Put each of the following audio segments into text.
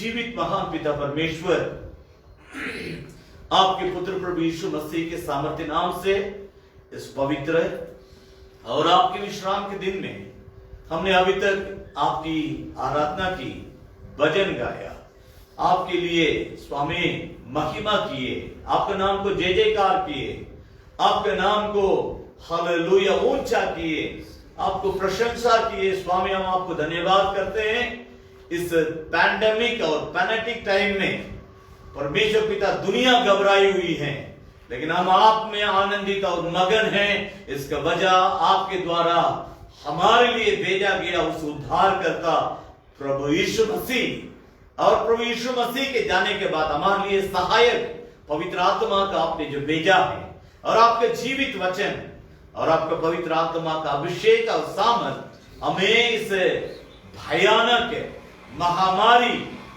जीवित महान पिता परमेश्वर, आपके पुत्र प्रभु यीशु मसीह के सामर्थ्य नाम से इस पवित्र और आपके विश्राम के दिन में हमने अभी तक आपकी आराधना की, भजन गाया, आपके लिए स्वामी महिमा किए, आपके नाम को जय जयकार किए, आपके नाम को हालेलुया ऊंचा किए, आपको प्रशंसा किए। स्वामी हम आपको धन्यवाद करते हैं। इस पैंडेमिक और पैनेटिक टाइम में परमेश्वर पिता दुनिया घबराई हुई है, लेकिन हम आप में आनंदित और मगन हैं। इसका वजह आपके द्वारा हमारे लिए भेजा गया उस उद्धारकर्ता प्रभु यीशु मसीह, और प्रभु यीशु मसीह के जाने के बाद हमारे लिए सहायक पवित्र आत्मा का आपने जो भेजा है, और आपके जीवित वचन और आपका पवित्र आत्मा का अभिषेक और सामर्थ हमें इस भयानक महामारी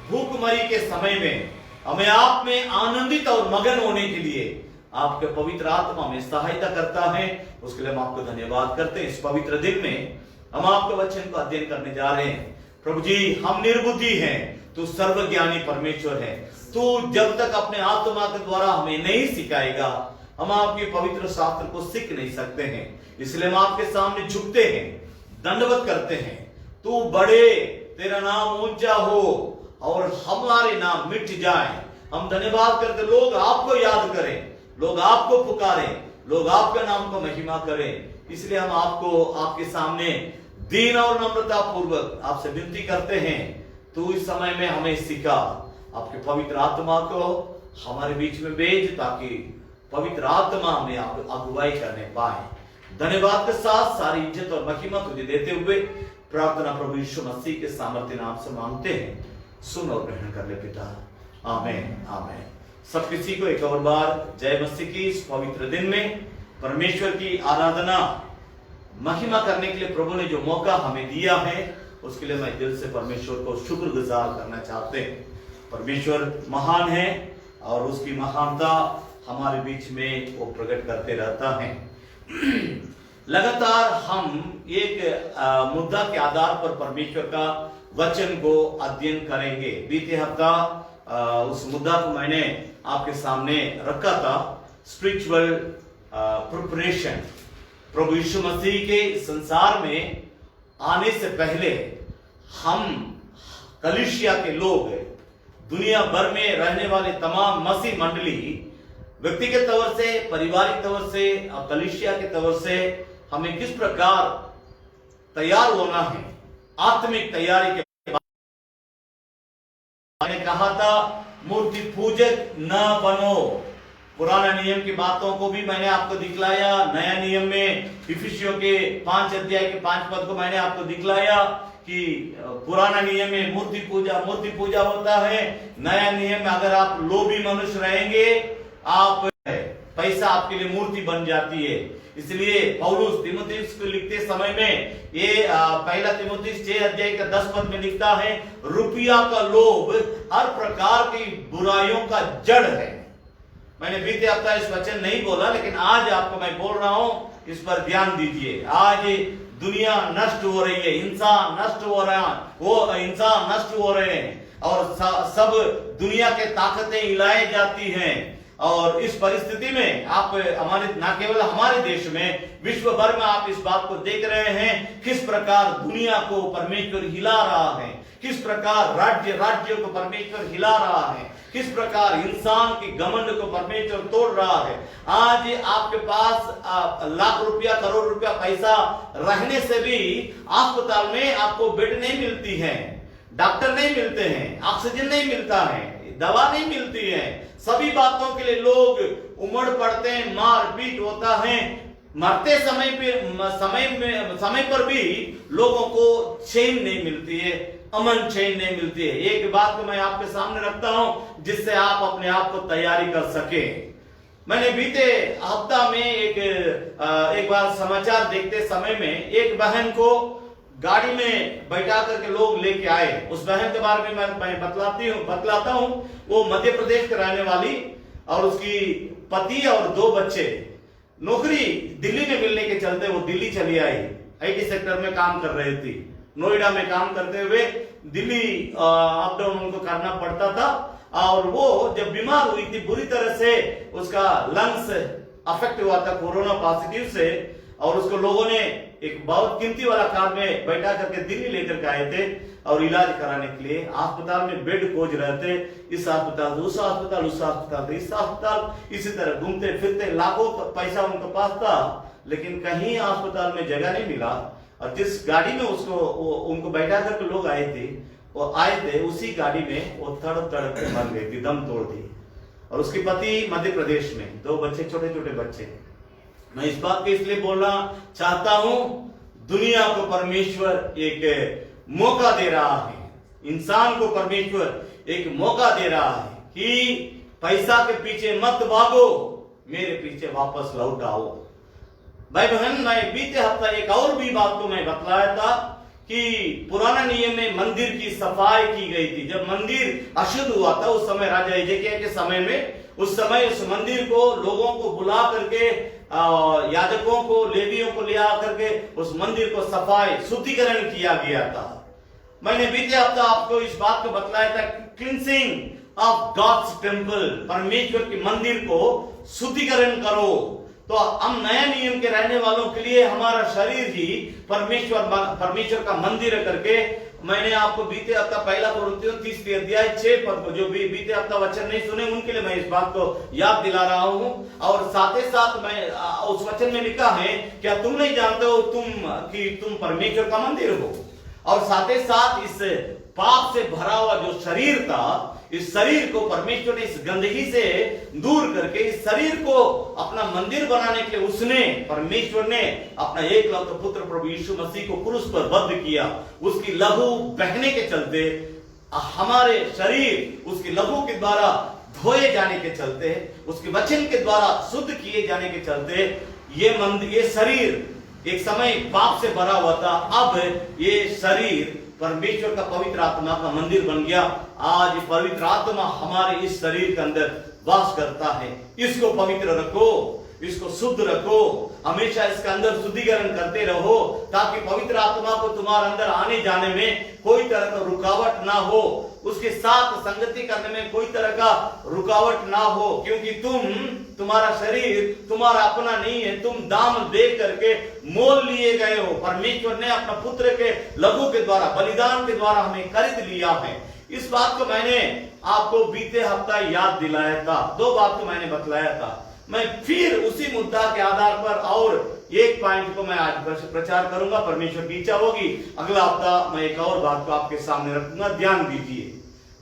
भूखमरी के समय में हमें आप में आनंदित और मगन होने के लिए आपके पवित्र आत्मा में सहायता करता है। उसके लिए हम आपको धन्यवाद करते हैं। इस पवित्र दिन में हम आपके वचन को अध्ययन करने जा रहे हैं। प्रभु जी, हम निर्बुद्धि हैं, तू सर्वज्ञानी परमेश्वर है। तू जब तक अपने आत्मा के द्वारा हमें नहीं सिखाएगा, हम आपके पवित्र शास्त्र को सीख नहीं सकते हैं। इसलिए हम आपके सामने झुकते हैं, दंडवत करते हैं। तू बड़े, तेरा नाम ऊंचा हो और हमारे नाम मिट जाए। हम धन्यवाद करते, लोग आपको याद करें, लोग आपको पुकारें, लोग आपके नाम को महिमा करें। इसलिए हम आपको आपके सामने दीन और नम्रता पूर्वक आपसे विनती करते हैं, तू इस समय में हमें सिखा, आपके पवित्र आत्मा को हमारे बीच में भेज, ताकि पवित्र आत्मा हमें आप अगुवाई करने पाए। धन्यवाद के साथ सारी इज्जत और महिमा तुझे देते हुए प्रार्थना प्रभु यीशु मसीह के सामर्थ्य नाम से मांगते हैं। सुन और ग्रहण कर ले पिता, आमीन आमीन। सब किसी को एक और बार जय मसीह की। इस पवित्र दिन में परमेश्वर की आराधना महिमा करने के लिए प्रभु ने जो मौका हमें दिया है, उसके लिए मैं दिल से परमेश्वर को शुक्रगुजार करना चाहते हैं। परमेश्वर महान है और उसकी महानता हमारे बीच में वो प्रकट करते रहता है। लगातार हम एक मुद्दा के आधार पर परमेश्वर का वचन को अध्ययन करेंगे। बीते हफ्ता उस मुद्दा को मैंने आपके सामने रखा था, स्पिरिचुअल प्रिपरेशन। प्रभु यीशु मसीह के संसार में आने से पहले हम कलीसिया के लोग, दुनिया भर में रहने वाले तमाम मसीह मंडली, व्यक्तिगत तौर से, पारिवारिक तौर से और कलीसिया के तौर से हमें किस प्रकार तैयार होना है, आत्मिक तैयारी के मैंने कहा था मूर्ति पूजक न बनो। पुराना नियम की बातों को भी मैंने आपको दिखलाया। नया नियम में इफिसियों के 5 अध्याय के 5 पद को मैंने आपको दिखलाया कि पुराना नियम में मूर्ति पूजा होता है। नया नियम में अगर आप लोभी मनुष्य रहेंगे, आप पैसा आपके लिए मूर्ति बन जाती है। इसलिए पौलुस तीमुथियुस को लिखते समय में ये पहला तीमुथियुस 6 अध्याय का 10 पद में लिखता है, रुपया का लोभ हर प्रकार की बुराइयों का जड़ है। मैंने बीते हफ्ता इस वचन नहीं बोला, लेकिन आज आपको मैं बोल रहा हूं, इस पर ध्यान दीजिए। आज दुनिया नष्ट हो रही है, इंसान नष्ट हो रहा है, वो इंसान नष्ट हो रहे हैं और सब दुनिया के ताकतें हिलाई जाती हैं। और इस परिस्थिति में आप हमारे, न केवल हमारे देश में, विश्व भर में आप इस बात को देख रहे हैं किस प्रकार दुनिया को परमेश्वर हिला रहा है, किस प्रकार राज्य को परमेश्वर हिला रहा है, किस प्रकार इंसान की घमंड को परमेश्वर तोड़ रहा है। आज आपके पास लाख रुपया, करोड़ रुपया पैसा रहने से भी अस्पताल में आपको बेड नहीं मिलती है, डॉक्टर नहीं मिलते हैं, ऑक्सीजन नहीं मिलता है, दवा नहीं मिलती है। सभी बातों के लिए लोग उमड़ पड़ते हैं, मारपीट होता है। मरते समय पर भी लोगों को चैन नहीं मिलती है, अमन चैन नहीं मिलती है। एक बात को मैं आपके सामने रखता हूं जिससे आप अपने आप को तैयारी कर सके। मैंने बीते हफ्ता में एक बार समाचार देखते समय में एक बहन को गाड़ी में बैठा करके लोग लेके आए। उस बहन के बारे में मैं बतलाता हूं। वो मध्य प्रदेश के रहने वाली और उसकी पति और 2 बच्चे, नौकरी दिल्ली में मिलने के चलते वो दिल्ली चली आई। आईटी सेक्टर में काम कर रही थी। नोएडा में काम करते हुए दिल्ली अप डाउन उनको करना पड़ता था। और वो जब बीमार हुई थी बुरी तरह से, उसका लंग्स अफेक्ट हुआ था कोरोना पॉजिटिव से, और उसको लोगों ने एक बहुत कीमती वाला कार में बैठा करके दिल्ली लेकर के आए थे और इलाज कराने के लिए। अस्पताल में बेड खोज रहे थे, इस अस्पताल उस अस्पताल, उस अस्पताल इस अस्पताल, इसी तरह घूमते फिरते लाखों पैसा उनके पास था, लेकिन कहीं अस्पताल में जगह नहीं मिला। और जिस गाड़ी में उनको बैठा करके लोग आए थे उसी गाड़ी में वो तड़प तड़प के मर गई थी, दम तोड़ दी। और उसके पति मध्य प्रदेश में, 2 बच्चे, छोटे छोटे बच्चे। मैं इस बात को इसलिए बोलना चाहता हूं, दुनिया को परमेश्वर एक मौका दे रहा है, इंसान को परमेश्वर एक मौका दे रहा है कि पैसा के पीछे मत भागो, मेरे पीछे वापस लौट आओ। भाई बहन, मैं बीते हफ्ता एक और भी बात को मैं बतलाया था कि पुराना नियम में मंदिर की सफाई की गई थी। जब मंदिर अशुद्ध हुआ था उस समय राजा हिजकिय्याह के समय में, उस समय उस मंदिर को लोगों को बुला करके, याजकों को, लेवियों को ले आकर के उस मंदिर को सफाई शुद्धिकरण किया गया था। मैंने बीते हफ्ता आपको इस बात को बतलाया था, क्लींसिंग ऑफ गॉड्स टेम्पल, परमेश्वर के मंदिर को शुद्धिकरण करो। तो हम नया नियम के रहने वालों के लिए हमारा शरीर ही परमेश्वर का मंदिर करके, मैंने आपको बीते हफ्ता 1 कोरिन्थियों 30 अध्याय 6 पद को, जो भी बीते हफ्ता वचन नहीं सुने उनके लिए मैं इस बात को याद दिला रहा हूं। और साथ ही साथ मैं उस वचन में लिखा है, क्या तुम नहीं जानते हो तुम परमेश्वर का मंदिर हो। और साथ ही साथ इस पाप से भरा हुआ जो शरीर था, इस शरीर को परमेश्वर ने इस गंदगी से दूर करके इस शरीर को अपना मंदिर बनाने के लिए परमेश्वर ने अपना एकलौता पुत्र प्रभु यीशु मसीह को क्रूस पर बद्ध किया। उसकी लहू बहने के चलते हमारे शरीर उसकी लहू के द्वारा धोए जाने के चलते, उसके वचन के द्वारा शुद्ध किए जाने के चलते ये शरीर एक समय पाप से भरा हुआ था, अब ये शरीर परमेश्वर का पवित्र आत्मा का मंदिर बन गया। आज पवित्र आत्मा हमारे इस शरीर के अंदर वास करता है। इसको पवित्र रखो, इसको शुद्ध रखो, हमेशा इसके अंदर शुद्धिकरण करते रहो, ताकि पवित्र आत्मा को तुम्हारे अंदर आने जाने में कोई तरह का रुकावट ना हो, उसके साथ संगति करने में कोई तरह का रुकावट ना हो। क्योंकि तुम्हारा शरीर तुम्हारा अपना नहीं है, तुम दाम दे करके मोल लिए गए हो। परमेश्वर ने अपना पुत्र के लहू के द्वारा, बलिदान के द्वारा हमें खरीद लिया है। इस बात को मैंने आपको बीते हफ्ता याद दिलाया था, 2 बात को मैंने बतलाया था। मैं फिर उसी मुद्दा के आधार पर और एक पॉइंट को मैं आज प्रचार करूंगा, परमेश्वर की इच्छा होगी अगला हफ्ता मैं एक और बात को आपके सामने रखूंगा। ध्यान दीजिए,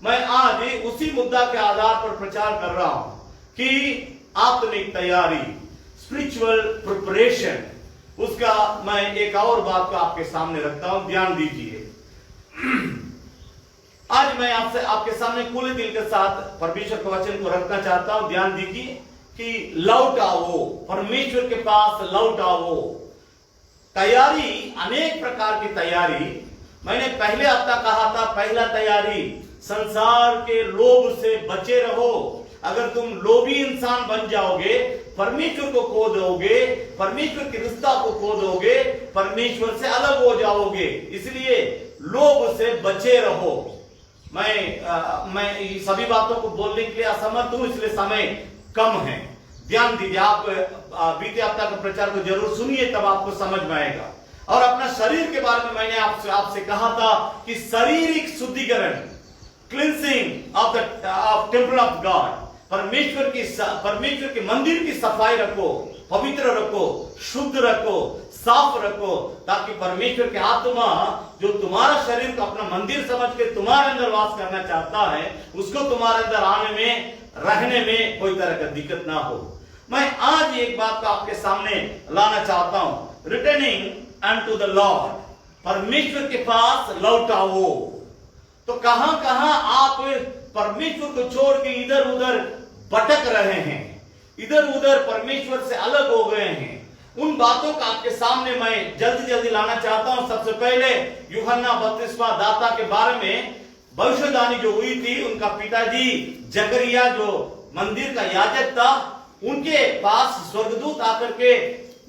मैं आज उसी मुद्दा के आधार पर प्रचार कर रहा हूं कि आत्मिक तैयारी, स्पिरिचुअल प्रिपरेशन, उसका मैं एक और बात को आपके सामने रखता हूं। ध्यान दीजिए, आज मैं आपके सामने खुले दिल के साथ परमेश्वर के वचन को रखना चाहता हूं। ध्यान दीजिए कि लौट आओ, परमेश्वर के पास लौट आओ। तैयारी, अनेक प्रकार की तैयारी। मैंने पहले हफ्ता कहा था, पहला तैयारी, संसार के लोभ से बचे रहो। अगर तुम लोभी इंसान बन जाओगे, परमेश्वर को खो दोगे, परमेश्वर के रिश्ता को खो दोगे, परमेश्वर से अलग हो जाओगे। इसलिए लोभ से बचे रहो। मैं सभी बातों को बोलने के लिए असमर्थ हूं, इसलिए समय कम है। ध्यान दीजिए, आप बीते हफ्ता का प्रचार को जरूर सुनिए, तब आपको समझ में आएगा। और अपना शरीर के बारे में मैंने आपसे कहा था कि शारीरिक शुद्धिकरण, cleansing of temple of God, परमेश्वर के मंदिर की सफाई रखो, पवित्र रखो, शुद्ध रखो, साफ रखो, ताकि परमेश्वर के आत्मा जो तुम्हारा शरीर को अपना मंदिर समझ के तुम्हारे अंदर वास करना चाहता है, उसको तुम्हारे अंदर आने में, रहने में कोई तरह का दिक्कत ना हो। मैं आज एक बात को आपके सामने लाना चाहता हूं, रिटर्निंग अनटू द लॉर्ड, परमेश्वर के पास लौट आओ। तो कहां कहां आप परमेश्वर को छोड़ के इधर उधर भटक रहे हैं, इधर उधर परमेश्वर से अलग हो गए हैं, उन बातों का आपके सामने मैं जल्दी लाना चाहता हूं। सबसे पहले यूहन्ना बपतिस्मा दाता के बारे में भविष्यवाणी जो हुई थी, उनका पिताजी जकरिया जो मंदिर का याजक था, उनके पास स्वर्गदूत आकर के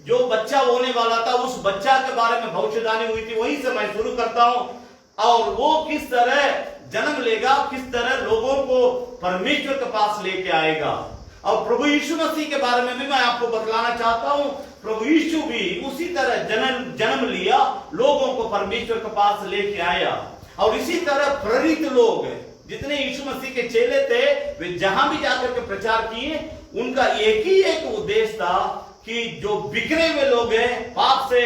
जो बच्चा होने वाला था, उस बच्चा के बारे में भविष्यवाणी हुई थी। वहीं से मैं शुरू करता हूं। और वो किस तरह जन्म लेगा, किस तरह लोगों को परमेश्वर के पास लेके आएगा। और प्रभु यीशु मसीह के बारे में भी मैं आपको बतलाना चाहता हूं। प्रभु यीशु भी उसी तरह जन्म लिया, लोगों को परमेश्वर के पास लेके आया। और इसी तरह प्रेरित लोग जितने यीशु मसीह के चेले थे, वे जहां भी जाकर के प्रचार किए, उनका एक ही एक उद्देश्य था कि जो बिखरे हुए लोग हैं, पाप से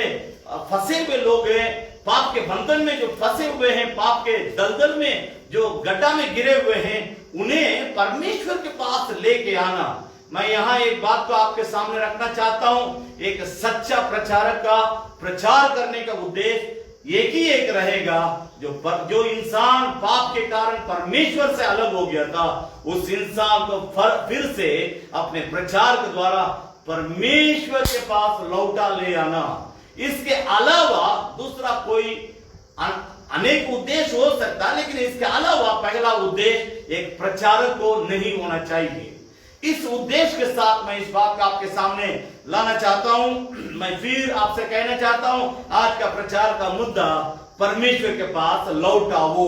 फंसे हुए लोग हैं, पाप के बंधन में जो फंसे हुए हैं, पाप के दलदल में जो गड्ढा में गिरे हुए हैं, उन्हें परमेश्वर के पास लेके आना। मैं यहाँ एक बात को आपके सामने रखना चाहता हूं। एक सच्चा प्रचारक का प्रचार करने का उद्देश्य एक ही एक रहेगा। जो इंसान पाप के कारण परमेश्वर से अलग हो गया था, उस इंसान को फिर से अपने प्रचार के द्वारा परमेश्वर के पास लौटा ले आना। इसके अलावा दूसरा कोई अनेक उद्देश्य हो सकता है, लेकिन इसके अलावा पहला उद्देश्य एक प्रचारक को नहीं होना चाहिए। इस उद्देश्य के साथ मैं इस बात को आपके सामने लाना चाहता हूं। मैं फिर आपसे कहना चाहता हूं, आज का प्रचार का मुद्दा परमेश्वर के पास लौटाओ।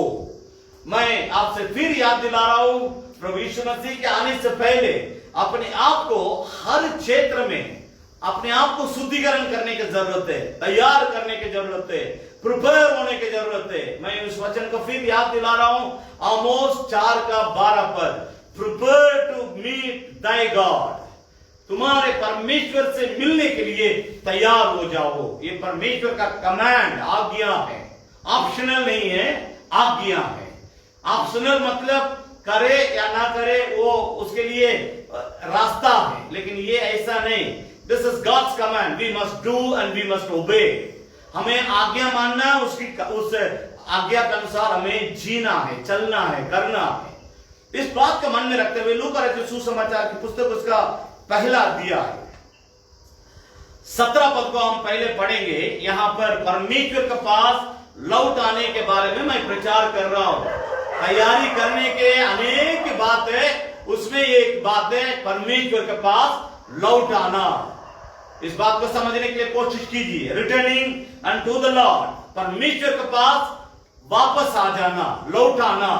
मैं आपसे फिर याद दिला रहा हूं, प्रभु यीशु मसीह के आने से पहले अपने आप को हर क्षेत्र में अपने आप को शुद्धिकरण करने की जरूरत है, तैयार करने की जरूरत है, प्रिपेयर होने की जरूरत है। मैं उस वचन को फिर याद दिला रहा हूं, आमोस 4:12 पर, prepare to meet thy God. तुम्हारे परमेश्वर से मिलने के लिए तैयार हो जाओ। ये परमेश्वर का कमांड, आज्ञा है, ऑप्शनल नहीं है, आज्ञा है। ऑप्शनल मतलब करे या ना करे वो उसके लिए रास्ता है, लेकिन ये ऐसा नहीं। This is God's command, we must do and we must obey. हमें आज्ञा मानना है, उस आज्ञा के अनुसार हमें जीना है, चलना है, करना है। इस बात को मन में रखते हुए लूका रचित सुसमाचार की पुस्तक उसका पहला अध्याय 17 पद को हम पहले पढ़ेंगे। यहां पर परमेश्वर के पास लौट आने के बारे में मैं प्रचार कर रहा हूं। तैयारी करने के अनेक बात है, उसमें एक बात है परमेश्वर के पास लौट आना। इस बात को समझने के लिए कोशिश कीजिए। रिटर्निंग अनटू द लॉर्ड, परमेश्वर के पास वापस आ जाना, लौट आना।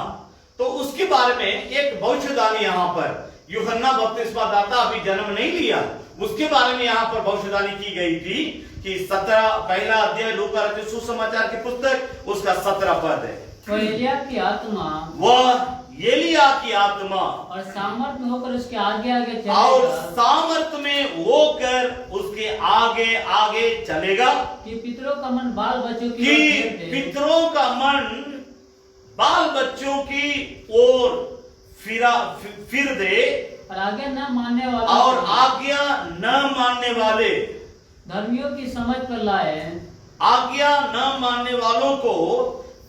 तो उसके बारे में एक भविष्यवाणी यहां पर, यूहन्ना बपतिस्मा दाता अभी जन्म नहीं लिया, उसके बारे में यहां पर भविष्यवाणी की गई थी कि 17 पहला अध्याय लूका रचित सुसमाचार की पुस्तक उसका 17 पद है। वह एलिया की आत्मा, वह एलिया की आत्मा और सामर्थ में होकर उसके आगे आगे चलेगा, और सामर्थ में होकर उसके आगे आगे चलेगा, कि पितरों का मन बाल बच्चों की कि पितरों का मन बाल बच्चों की ओर फिर दे, और आज्ञा न मानने वाले और आज्ञा न मानने वाले धर्मियों की समझ पर लाए, आज्ञा न मानने वालों को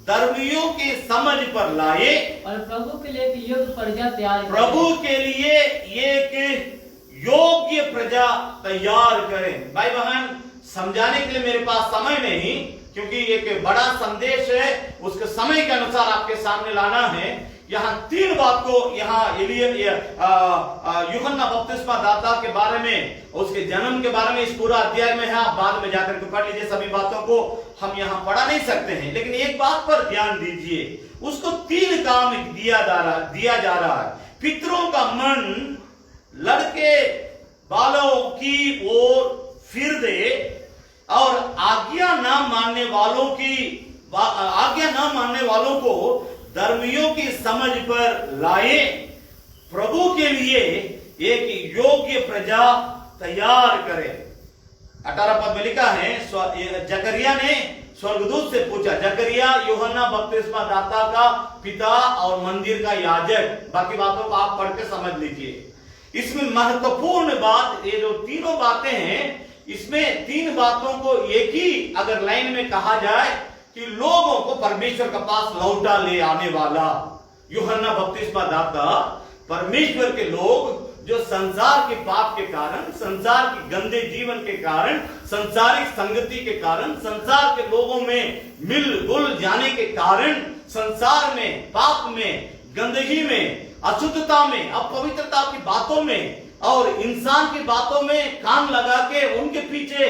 धर्मियों की समझ पर लाए, और प्रभु के लिए एक योग्य प्रजा तैयार करें। प्रभु के लिए एक योग्य प्रजा तैयार करें। भाई बहन, समझाने के लिए मेरे पास समय नहीं, क्योंकि एक बड़ा संदेश है, उसके समय के अनुसार आपके सामने लाना है। यहाँ 3 बात को, यहाँ यूहन्ना बपतिस्मा दाता के बारे में, उसके जन्म के बारे में इस पूरा अध्याय में है। आप बाद में जाकर के पढ़ लीजिए, सभी बातों को हम यहाँ पढ़ा नहीं सकते हैं, लेकिन एक बात पर ध्यान दीजिए, उसको 3 काम दिया जा रहा है। पितरों का मन लड़के बालों की ओर फिर दे, और आज्ञा न मानने वालों को धर्मियों की समझ पर लाए, प्रभु के लिए एक योग्य प्रजा तैयार करे। 18 पद में लिखा है, जकरिया ने स्वर्गदूत से पूछा। जकरिया यूहन्ना बपतिस्मा दाता का पिता और मंदिर का याजक। बाकी बातों को आप पढ़ के समझ लीजिए। इसमें महत्वपूर्ण बात, ये जो तीनों बातें हैं, इसमें 3 बातों को एक ही अगर लाइन में कहा जाए कि लोगों को परमेश्वर के पास लौटा ले आने वाला यूहन्ना बपतिस्मा दाता, परमेश्वर के लोग जो संसार के पाप के कारण, संसार के गंदे जीवन के कारण, संसारिक संगति के कारण, संसार के लोगों में मिल गुल जाने के कारण, संसार में, पाप में, गंदगी में, अशुद्धता में, अपवित्रता की बातों में और इंसान की बातों में कान लगा के उनके पीछे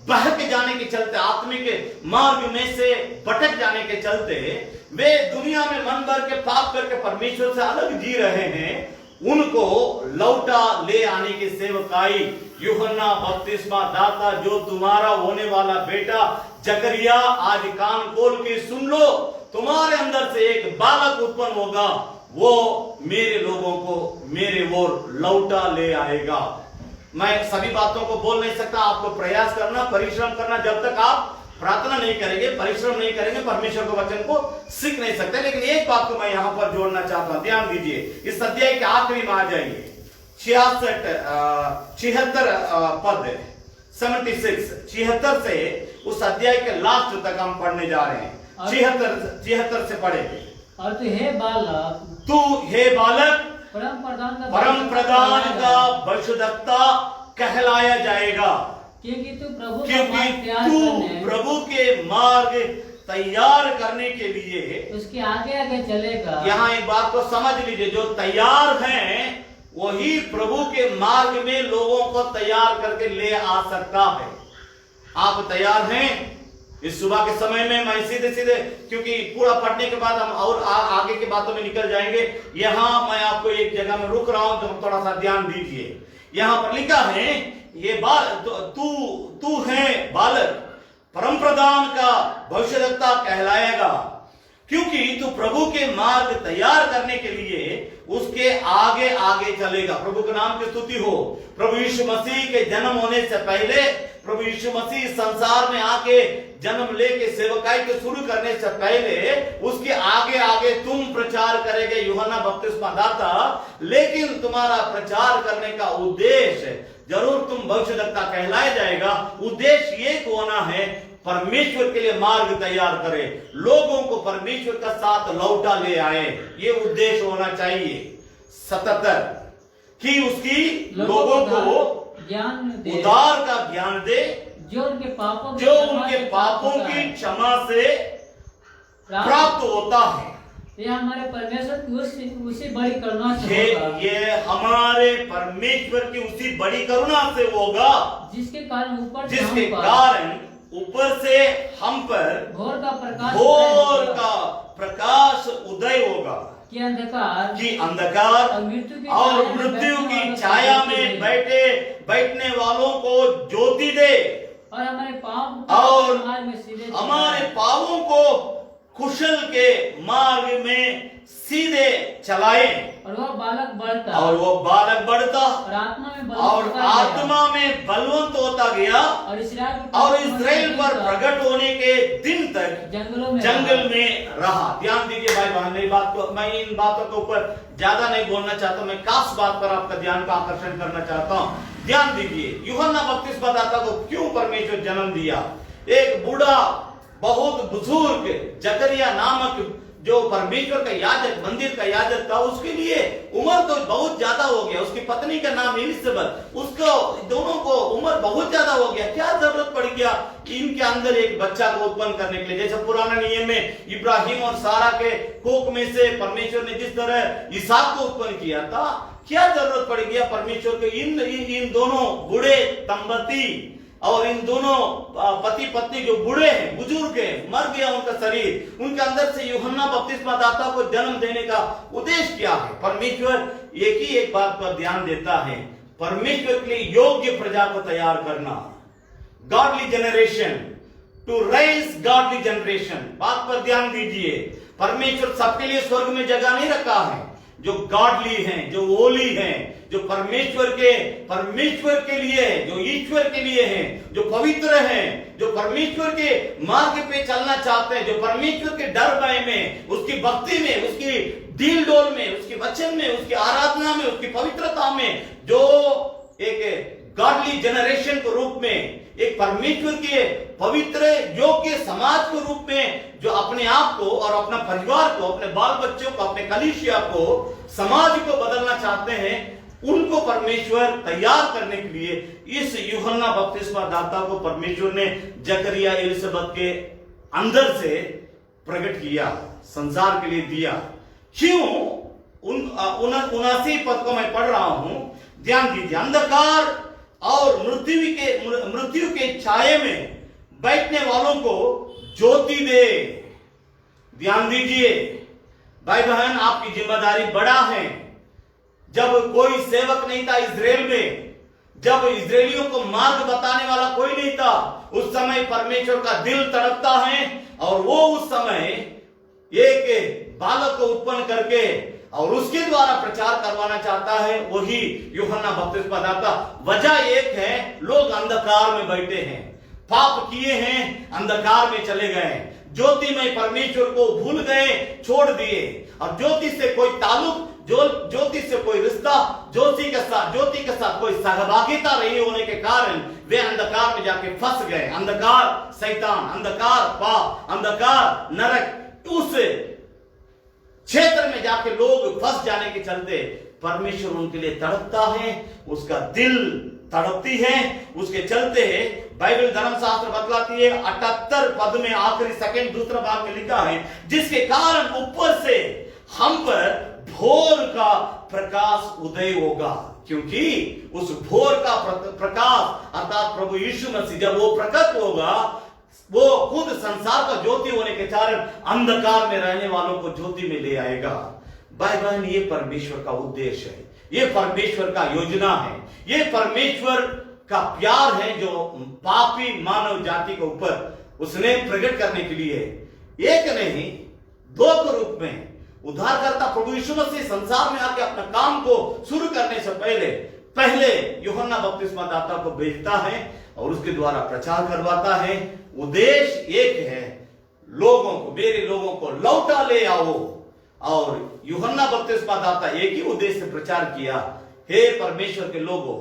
बहक जाने के चलते, आत्मिक मार्ग में से भटक जाने के चलते वे दुनिया में मन भर के पाप करके परमेश्वर से अलग जी रहे हैं, उनको लौटा ले आने की सेवकाई यूहन्ना बपतिस्मा दाता, जो तुम्हारा होने वाला बेटा जकरिया, आज कान खोल के सुन लो, तुम्हारे अंदर से एक बालक उत्पन्न होगा, वो मेरे लोगों को मेरे ओर लौटा ले आएगा। मैं सभी बातों को बोल नहीं सकता, आपको प्रयास करना, परिश्रम करना। जब तक आप प्रार्थना नहीं करेंगे, परिश्रम नहीं करेंगे, परमेश्वर के वचन को सीख नहीं सकते। लेकिन एक बात को मैं यहां पर जोड़ना चाहता हूं, ध्यान दीजिए। इस अध्याय के आखिरी में आ जाइए, 76 पद 76 से उस अध्याय के लास्ट तक हम पढ़ने जा रहे हैं। 76 से पढ़ेंगे। और तू हे बालक परम प्रधान का वंशधर कहलाया जाएगा, क्योंकि तू प्रभु के मार्ग तैयार करने के लिए उसके आगे आगे चलेगा। यहाँ एक बात को समझ लीजिए, जो तैयार हैं वही प्रभु के मार्ग में लोगों को तैयार करके ले आ सकता है। आप तैयार हैं? इस सुबह के समय में मैं सीधे क्योंकि पूरा पढ़ने के बाद हम और आगे की बातों में निकल जाएंगे। यहाँ मैं आपको एक जगह में रुक रहा हूं, तो थोड़ा सा ध्यान दीजिए। यहाँ पर लिखा है, ये तू है बालक, परम प्रधान का भविष्यद्वक्ता कहलाएगा, क्योंकि तू प्रभु के मार्ग तैयार करने के लिए उसके आगे आगे चलेगा। प्रभु के नाम की स्तुति हो। प्रभु यीशु मसीह के जन्म होने से पहले, प्रभु यीशु मसीह संसार में आके जन्म लेके सेवकाई को शुरू करने से पहले उसके आगे आगे तुम प्रचार करेंगे, यूहन्ना बपतिस्मा दाता। लेकिन तुम्हारा प्रचार करने का उद्देश्य, जरूर तुम भविष्यद्वक्ता कहलाया जाएगा, उद्देश्य ये होना है परमेश्वर के लिए मार्ग तैयार करे, लोगों को परमेश्वर का साथ लौटा ले आए। ये उद्देश्य होना चाहिए। 77 कि उसकी लोगों को ज्ञान दे, उद्धार का ज्ञान दे, जो उनके पापों की क्षमा से प्राप्त होता है। ये हमारे परमेश्वर की उसी बड़ी करुणा से होगा। ये हमारे परमेश्वर की उसी बड़ी करुणा से होगा, जिसके कारण ऊपर से हम पर घोर का प्रकाश उदय होगा, कि अंधकार और मृत्यु की छाया में बैठने वालों को ज्योति दे, और हमारे पांवों को कुशल के मार्ग में सीधे चलाए। और वो बालक बढ़ता और आत्मा में बलवंत होता गया, और इस्राएल पर प्रकट होने के दिन तक जंगल में रहा। ध्यान दीजिए भाई बहन, मेरी बात को, मैं इन बातों के ऊपर ज्यादा नहीं बोलना चाहता, मैं खास बात पर आपका ध्यान का आकर्षण करना चाहता हूँ। ध्यान दीजिए, यूहन्ना बपतिस्मा दाता को क्यों परमेश्वर जन्म दिया? एक बूढ़ा बहुत बुजुर्ग जकरिया नामक जो परमेश्वर का याजक, मंदिर का याजक था, उसके लिए उम्र तो बहुत ज्यादा हो गया। उसकी पत्नी का नाम एलिसबेथ, उसको दोनों को उम्र बहुत ज्यादा हो गया। क्या जरूरत पड़ गया इनके अंदर एक बच्चा को उत्पन्न करने के लिए? जैसे पुराने नियम में इब्राहिम और सारा के कोख में से परमेश्वर ने जिस तरह इसहाक को उत्पन्न किया था, क्या जरूरत पड़ गया परमेश्वर के इन दोनों बूढ़े दंपति और इन दोनों पति पत्नी जो बूढ़े हैं, बुजुर्ग हैं, मर गया उनका शरीर, उनके अंदर से यूहन्ना बपतिस्मा दाता को जन्म देने का उद्देश्य क्या है? परमेश्वर एक बात पर ध्यान देता है, परमेश्वर के लिए योग्य प्रजा को तैयार करना। Godly generation, to raise godly generation. बात पर ध्यान दीजिए, परमेश्वर सबके लिए स्वर्ग में जगह नहीं रखा है। जो गॉडली हैं, जो होली हैं, जो परमेश्वर के लिए, जो ईश्वर के लिए हैं, जो पवित्र हैं, जो परमेश्वर के मार्ग पे चलना चाहते हैं, जो परमेश्वर के डर भय में, उसकी भक्ति में, उसकी डील डोल में, उसके वचन में, उसकी आराधना में, उसकी पवित्रता में, जो एक गॉडली जनरेशन के रूप में, एक परमेश्वर के पवित्र योग्य समाज के रूप में, जो अपने आप को और अपना परिवार को, अपने बाल बच्चों को, अपने कलीसिया को, समाज को बदलना चाहते हैं, उनको परमेश्वर तैयार करने के लिए इस यूहन्ना बपतिस्मा दाता को परमेश्वर ने जकरिया एलिसबेथ के अंदर से प्रकट किया, संसार के लिए दिया। क्यों? 79 पद को मैं पढ़ रहा हूं, ध्यान दीजिए। अंधकार और मृत्यु के छाये में बैठने वालों को ज्योति दे। ध्यान दीजिए भाई बहन, आपकी जिम्मेदारी बड़ा है। जब कोई सेवक नहीं था इजराइल में, जब इजरायलियों को मार्ग बताने वाला कोई नहीं था, उस समय परमेश्वर का दिल तड़पता है और वो उस समय एक बालक को उत्पन्न करके और उसके द्वारा प्रचार करवाना चाहता है, वही यूहन्ना बपतिस्मा दाता। वजह एक है, लोग अंधकार में बैठे हैं, पाप किए हैं, अंधकार में चले गए, ज्योति में परमेश्वर को भूल गए, छोड़ दिए, और ज्योति से कोई ताल्लुक, ज्योति से कोई रिश्ता, ज्योति के साथ कोई सहभागिता नहीं होने के कारण वे अंधकार में जाके फंस गए। अंधकार शैतान, अंधकार पाप, अंधकार नरक, उस क्षेत्र में जाके लोग फंस जाने के चलते परमेश्वर उनके लिए तड़पता है, उसका दिल तड़पती है। उसके चलते बाइबल धर्मशास्त्र बतलाती है 78 पद में आखिरी सेकंड दूसरा भाग में लिखा है, जिसके कारण ऊपर से हम पर भोर का प्रकाश उदय होगा, क्योंकि उस भोर का प्रकाश अर्थात प्रभु यीशु मसीह जब वो प्रकट होगा, वो खुद संसार का ज्योति होने के कारण अंधकार में रहने वालों को ज्योति में ले आएगा। भाई बहन, ये परमेश्वर का उद्देश्य है, ये परमेश्वर का योजना है, ये परमेश्वर का प्यार है जो पापी मानव जाति के ऊपर उसने प्रकट करने के लिए एक नहीं दो के रूप में उद्धारकर्ता प्रभु यीशु मसीह संसार में आके अपना काम को शुरू करने से पहले यूहन्ना बपतिस्मा दाता को भेजता है और उसके द्वारा प्रचार करवाता है। उद्देश्य एक है, लोगों को, मेरे लोगों को लौटा ले आओ। और यूहन्ना बपतिस्मा दाता एक ही उद्देश्य से प्रचार किया, हे परमेश्वर के लोगों,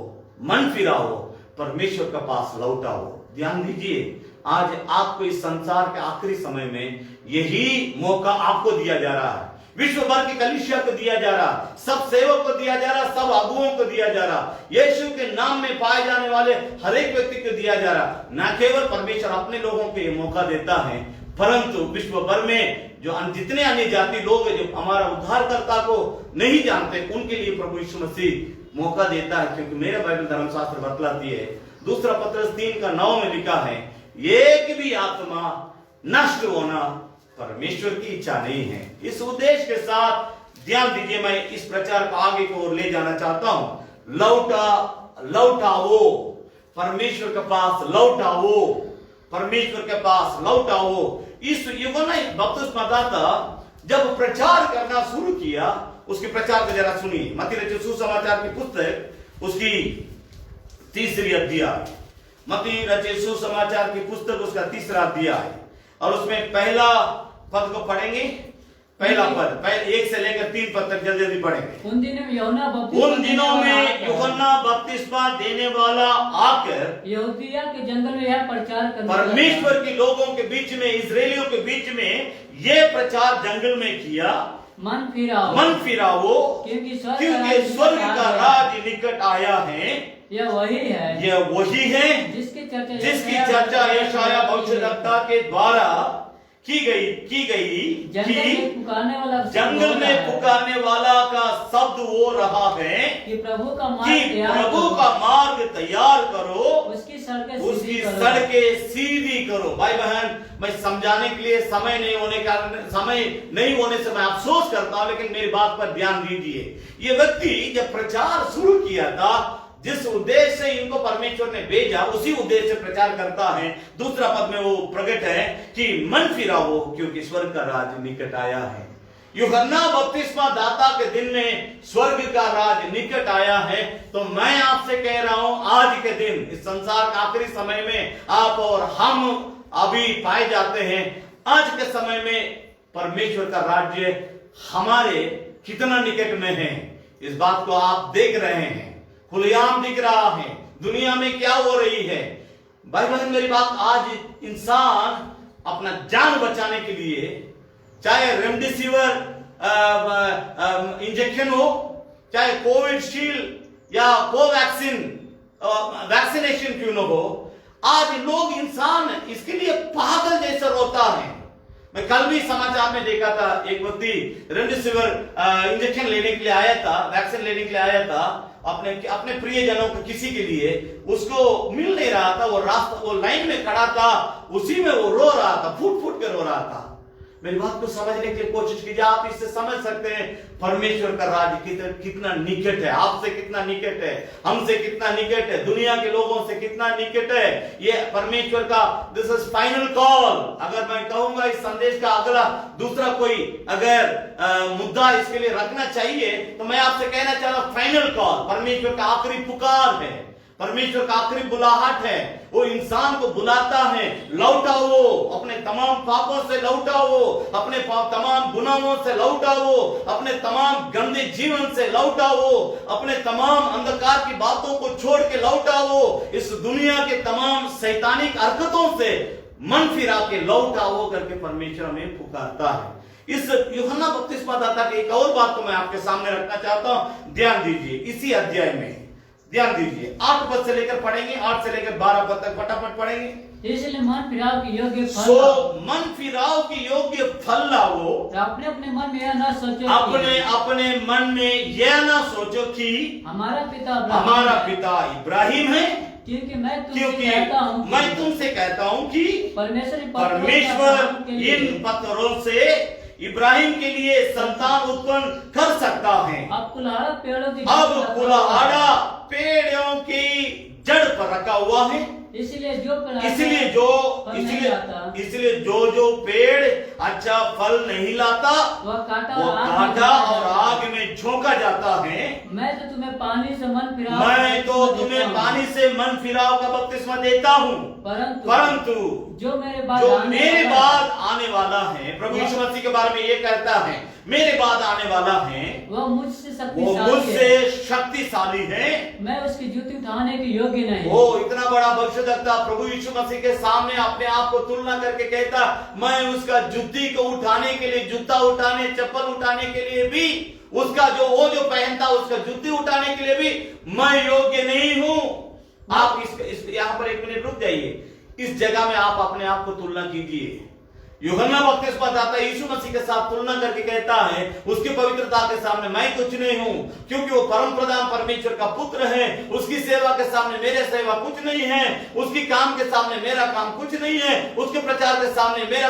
मन फिराओ, परमेश्वर के पास लौटाओ। ध्यान दीजिए, आज आपको इस संसार के आखिरी समय में यही मौका आपको दिया जा रहा है, विश्व भर की कलीसिया को दिया जा रहा, सब सेवक को दिया जा रहा, सब अगुओं को दिया जा रहा, यीशु के नाम में पाए जाने वाले हर एक व्यक्ति को दिया जा रहा। न केवल परमेश्वर अपने लोगों को ये मौका देता है, परंतु विश्व भर में जो जितने अन्य जाति लोग हैं जो हमारा उद्धारकर्ता को नहीं जानते, उनके लिए प्रभु यीशु मसीह मौका देता है। क्योंकि मेरा बाइबल धर्मशास्त्र बतलाती है, दूसरा पत्रस 3:9 में लिखा है, एक भी आत्मा नष्ट होना परमेश्वर की इच्छा नहीं है। इस उद्देश्य के साथ ध्यान दीजिए, मैं इस प्रचार को आगे की ओर ले जाना चाहता हूं। लौटाओ, परमेश्वर के पास लौटाओ, परमेश्वर के पास लौटाओ। इस यूहन्ना बपतिस्मा दाता जब प्रचार करना शुरू किया, उसके प्रचार को जरा सुनिए। मत्ती रचित सुसमाचार की पुस्तक उसकी 3री अध्याय, मत्ती रचित सुसमाचार की पुस्तक उसका 3रा अध्याय, और उसमें पहला पद को पढ़ेंगे। पहला पद 1 से लेकर 3 पद तक जल्दी जल्दी पढ़ेंगे। उन दिनों में यूहन्ना बपतिस्मा देने वाला आकर यहूदिया के जंगल में यह प्रचार करने परमेश्वर के लोगों के बीच में, इजरायलियों के बीच में ये प्रचार जंगल में किया, मन फिराओ, क्योंकि स्वर्ग का राज निकट आया है। यह वही है जिसकी चर्चा यशाया भविष्यद्वक्ता के द्वारा की गई जंगल में पुकारने वाला का शब्द वो रहा है कि प्रभु का मार्ग तैयार करो, उसकी सड़कें सीधी करो। भाई बहन, मैं समझाने के लिए समय नहीं होने से मैं अफसोस करता हूं, लेकिन मेरी बात पर ध्यान दीजिए। ये व्यक्ति जब प्रचार शुरू किया था, जिस उद्देश्य से इनको परमेश्वर ने भेजा, उसी उद्देश्य से प्रचार करता है। दूसरा पद में वो प्रकट है कि मन फिराओ, क्योंकि स्वर्ग का राज निकट आया है। यूहन्ना बपतिस्मा दाता के दिन में स्वर्ग का राज निकट आया है। तो मैं आपसे कह रहा हूं, आज के दिन, इस संसार के आखिरी समय में आप और हम अभी पाए जाते हैं। आज के समय में परमेश्वर का राज्य हमारे कितना निकट में है, इस बात को आप देख रहे हैं, खुलेआम दिख रहा है। दुनिया में क्या हो रही है। भाई बहन, मेरी बात, आज इंसान अपना जान बचाने के लिए, चाहे रेमडेसिविर इंजेक्शन हो, चाहे कोविशील्ड या कोवैक्सीन वैक्सीनेशन क्यों न हो, आज लोग, इंसान इसके लिए पागल जैसा रोता है। मैं कल भी समाचार में देखा था, एक व्यक्ति रेमडेसिविर इंजेक्शन लेने के लिए आया था, वैक्सीन लेने के लिए आया था, अपने प्रियजनों को, किसी के लिए, उसको मिल नहीं रहा था, वो लाइन में खड़ा था, उसी में वो रो रहा था, फूट फूट कर रो रहा था। मेरी बात को समझने की कोशिश कीजिए, आप इससे समझ सकते हैं परमेश्वर का राज्य कितना निकट है, आपसे कितना निकट है, हमसे कितना निकट है, दुनिया के लोगों से कितना निकट है। ये परमेश्वर का दिस इज फाइनल कॉल। अगर मैं कहूंगा इस संदेश का अगला दूसरा कोई अगर मुद्दा इसके लिए रखना चाहिए तो मैं आपसे कहना चाह रहा हूं फाइनल कॉल, परमेश्वर का आखिरी पुकार है, परमेश्वर का आखिरी बुलाहट है। वो इंसान को बुलाता है, लौटाओ अपने तमाम पापों से, लौटाओ अपने तमाम गुनाहों से, लौटाओ अपने तमाम गंदे जीवन से, लौटाओ अपने तमाम अंधकार की बातों को छोड़ के, लौटाओ इस दुनिया के तमाम शैतानिक हरकतों से मन फिरा के लौटाओ करके परमेश्वर हमें पुकारता है। इस यूहन्ना बपतिस्मा दाता की एक और बात को मैं आपके सामने रखना चाहता हूं, ध्यान दीजिए। इसी अध्याय में ध्यान दीजिए, 8 पद से लेकर पढ़ेंगे, 8 से लेकर 12 पद तक फटाफट पढ़ेंगे। इसलिए मन फिराव की योग्य फल सो मन फिराव की योग्य फल लाओ। अपने अपने मन में यह न सोचो, अपने अपने मन में यह ना सोचो कि हमारा पिता इब्राहिम है, क्योंकि मैं तुमसे कहता हूँ कि परमेश्वर इन पत्थरों से इब्राहिम के लिए संतान उत्पन्न कर सकता है। अब कुल्हाड़ा पेड़ों की जड़ पर रखा हुआ है, इसलिए जो पेड़ अच्छा फल नहीं लाता वो काटा और आग में झोंका जाता है। मैं तो तुम्हें पानी से मन फिराव का बपतिस्मा देता हूँ, परंतु जो मेरे बाद आने वाला है, प्रभु यीशु मसीह के बारे में ये कहता है, मेरे बाद आने वाला है वो मुझसे शक्तिशाली है, मैं उसकी जूती उठाने के योग्य नहीं। वो इतना बड़ा भविष्यद्वक्ता प्रभु यीशु मसीह के सामने अपने आप को तुलना करके कहता, मैं उसका जूती को उठाने के लिए, जूता उठाने, चप्पल उठाने के लिए भी, उसका वो जो पहनता उसका जूती उठाने के लिए भी मैं योग्य नहीं हूं। आप यहाँ पर 1 मिनट रुक जाइए, इस जगह में आप अपने आप को तुलना कीजिए। यूहन्ना बपतिस्मा दाता यीशु मसीह के साथ तुलना करके कहता है, उसकी पवित्रता के सामने मैं कुछ नहीं हूं, क्योंकि वो परम प्रधान परमेश्वर का पुत्र है। उसकी सेवा के सामने मेरे सेवा कुछ नहीं है, उसकी काम के सामने मेरा काम कुछ नहीं है, उसके प्रचार के सामने मेरा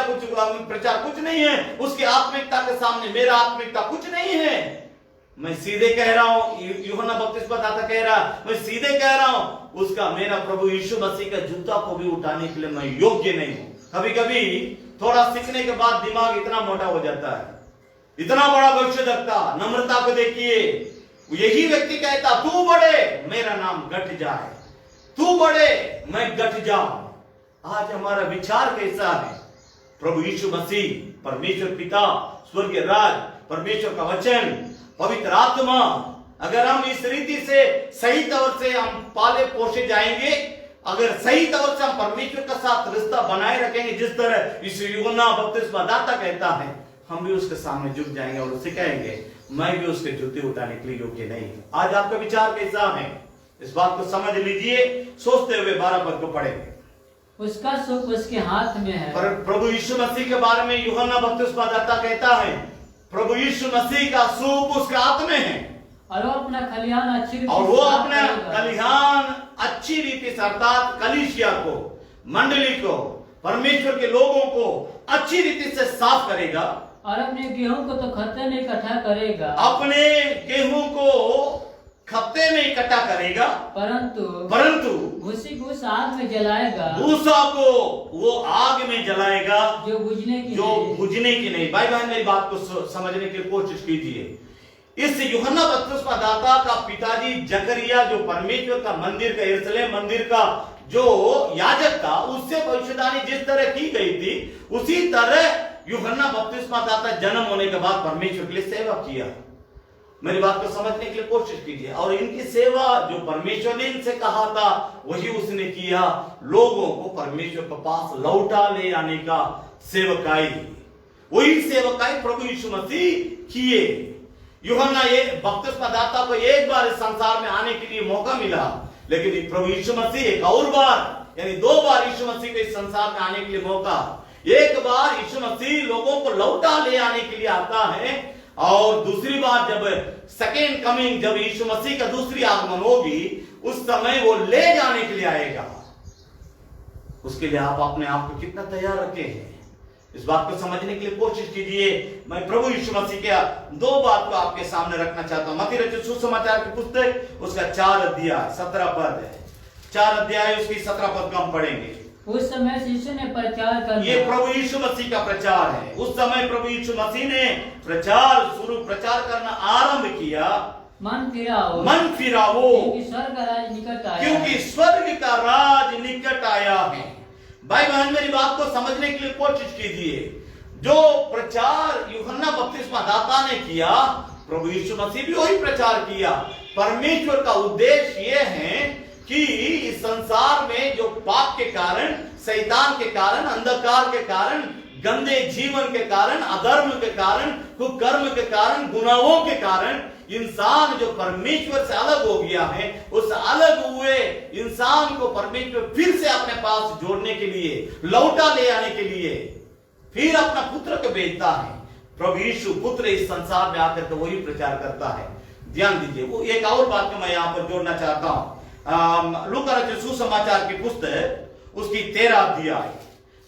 प्रचार कुछ नहीं है, उसकी आत्मिकता के सामने मेरा आत्मिकता कुछ नहीं है। मैं सीधे कह रहा हूं, यूहन्ना बपतिस्मा दाता कह रहा, मैं सीधे कह रहा हूं, उसका मेरा प्रभु यीशु मसीह का जूता को भी उठाने के लिए मैं योग्य नहीं हूं। कभी कभी थोड़ा सीखने के बाद दिमाग इतना मोटा हो जाता है। इतना बड़ा भविष्यद्वक्ता, नम्रता को देखिए, यही व्यक्ति कहता तू बढ़े मेरा नाम घट जाए, तू बढ़े मैं घट जाऊं। आज हमारा विचार कैसा है? प्रभु यीशु मसीह, परमेश्वर पिता, स्वर्गीय राज, परमेश्वर का वचन, पवित्र आत्मा, अगर हम इस रीति से सही तौर से हम पाले पोसे जाएंगे, अगर सही तौर से हम परमेश्वर के साथ रिश्ता बनाए रखेंगे, जिस तरह इस यूहन्ना बपतिस्मा दाता कहता है, हम भी उसके सामने झुक जाएंगे और उससे कहेंगे मैं भी उसके जूते उठाने के लिए योग्य नहीं। आज आपका विचार कैसा है? इस बात को समझ लीजिए, सोचते हुए 12 पद को पढ़ेंगे। उसका सुख उसके हाथ में है। पर प्रभु यीशु मसीह के बारे में यूहन्ना बपतिस्मा दाता कहता है, प्रभु यीशु मसीह का सुख उसके हाथ में है, और वो अपना खलिहान अच्छी रीति से अर्थात कलीसिया को, मंडली को, परमेश्वर के लोगों को अच्छी रीति से साफ करेगा, और अपने गेहूं को तो खत्ते में इकट्ठा करेगा, अपने गेहूं को खत्ते में इकट्ठा करेगा, परंतु भूसी को उस आग में जलाएगा, भूसा को वो आग में जलाएगा जो बुझने की नहीं। भाई बहन, मेरी बात को समझने की कोशिश कीजिए। इस यूहन्ना बपतिस्मा दाता का पिताजी जकरिया, जो परमेश्वर का मंदिर का, यरूशलेम मंदिर का जो याजक था, उससे भविष्यवाणी जिस तरह की गई थी, उसी तरह यूहन्ना बपतिस्मा दाता जन्म होने के बाद परमेश्वर के लिए सेवा किया। मेरी बात को समझने के लिए कोशिश कीजिए। और इनकी सेवा जो परमेश्वर ने इनसे कहा था वही उसने किया, लोगों को परमेश्वर के पास लौटा ले आने का सेवकाई, वही सेवकाई प्रभु यीशु मसीह किए। यूहन्ना बपतिस्मा दाता को एक बार इस संसार में आने के लिए मौका मिला, लेकिन प्रभु यीशु मसीह एक और बार, यानी 2 बार यीशु मसीह को इस संसार में आने के लिए मौका। एक बार यीशु मसीह लोगों को लौटा ले आने के लिए आता है, और दूसरी बार जब सेकेंड कमिंग, जब यीशु मसीह का दूसरी आगमन होगी, उस समय वो ले जाने के लिए आएगा। उसके लिए आप अपने आप को कितना तैयार रखे हैं? इस बात को समझने के लिए कोशिश कीजिए। मैं प्रभु यीशु मसीह के दो बात को आपके सामने रखना चाहता हूं। मत्ती रचित सुसमाचार की पुस्तक उसका 4 अध्याय 17 पद है। 4 अध्याय उसकी 17 पद को हम पढ़ेंगे। उस समय यीशु ने प्रचार करना, ये प्रभु यीशु मसीह का प्रचार है। उस समय प्रभु यीशु मसीह ने प्रचार करना आरंभ किया। मन फिराओ, मन फिराओ, क्योंकि स्वर्ग का राज निकट आया क्योंकि है। स्वर्ग का राज निकट आया है। भाई बहन मेरी बात को समझने के लिए कोशिश कीजिए। जो प्रचार यूहन्ना बपतिस्मा दाता ने किया, प्रभु यीशु मसीह भी वही प्रचार किया। परमेश्वर का उद्देश्य यह है कि इस संसार में जो पाप के कारण, शैतान के कारण, अंधकार के कारण, गंदे जीवन के कारण, अधर्म के कारण, कुकर्म के कारण, गुनाहों के कारण इंसान जो परमेश्वर से अलग हो गया है, उस अलग हुए इंसान को परमेश्वर फिर से अपने पास जोड़ने के लिए, लौटा ले आने के लिए फिर अपना पुत्र को भेजता है। प्रभु यीशु पुत्र इस संसार में आकर तो वही प्रचार करता है। ध्यान दीजिए। वो एक और बात को मैं यहां पर जोड़ना चाहता हूं। लूका रचित सुसमाचार की पुस्तक उसकी 13 अध्याय,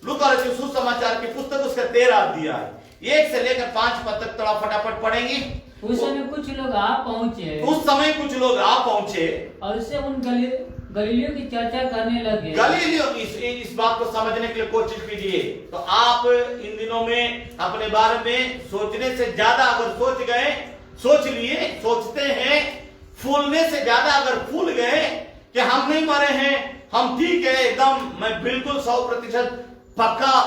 लूका रचित सुसमाचार की पुस्तक उसका 13 अध्याय 1 से लेकर 5 पद तक थोड़ा फटाफट पढ़ेंगे। उस समय कुछ लोग आ पहुंचे, उस समय कुछ लोग आ पहुंचे और उससे उन गलीलियों की चर्चा करने लगे। गलीलियों की इस बात को समझने के लिए कोशिश कीजिए। तो आप इन दिनों में अपने बारे में सोचने से ज्यादा अगर सोच गए, सोच लिए, सोचते हैं, फूलने से ज्यादा अगर फूल गए कि हम नहीं मरे हैं, हम ठीक है, एकदम मैं बिल्कुल 100% पक्का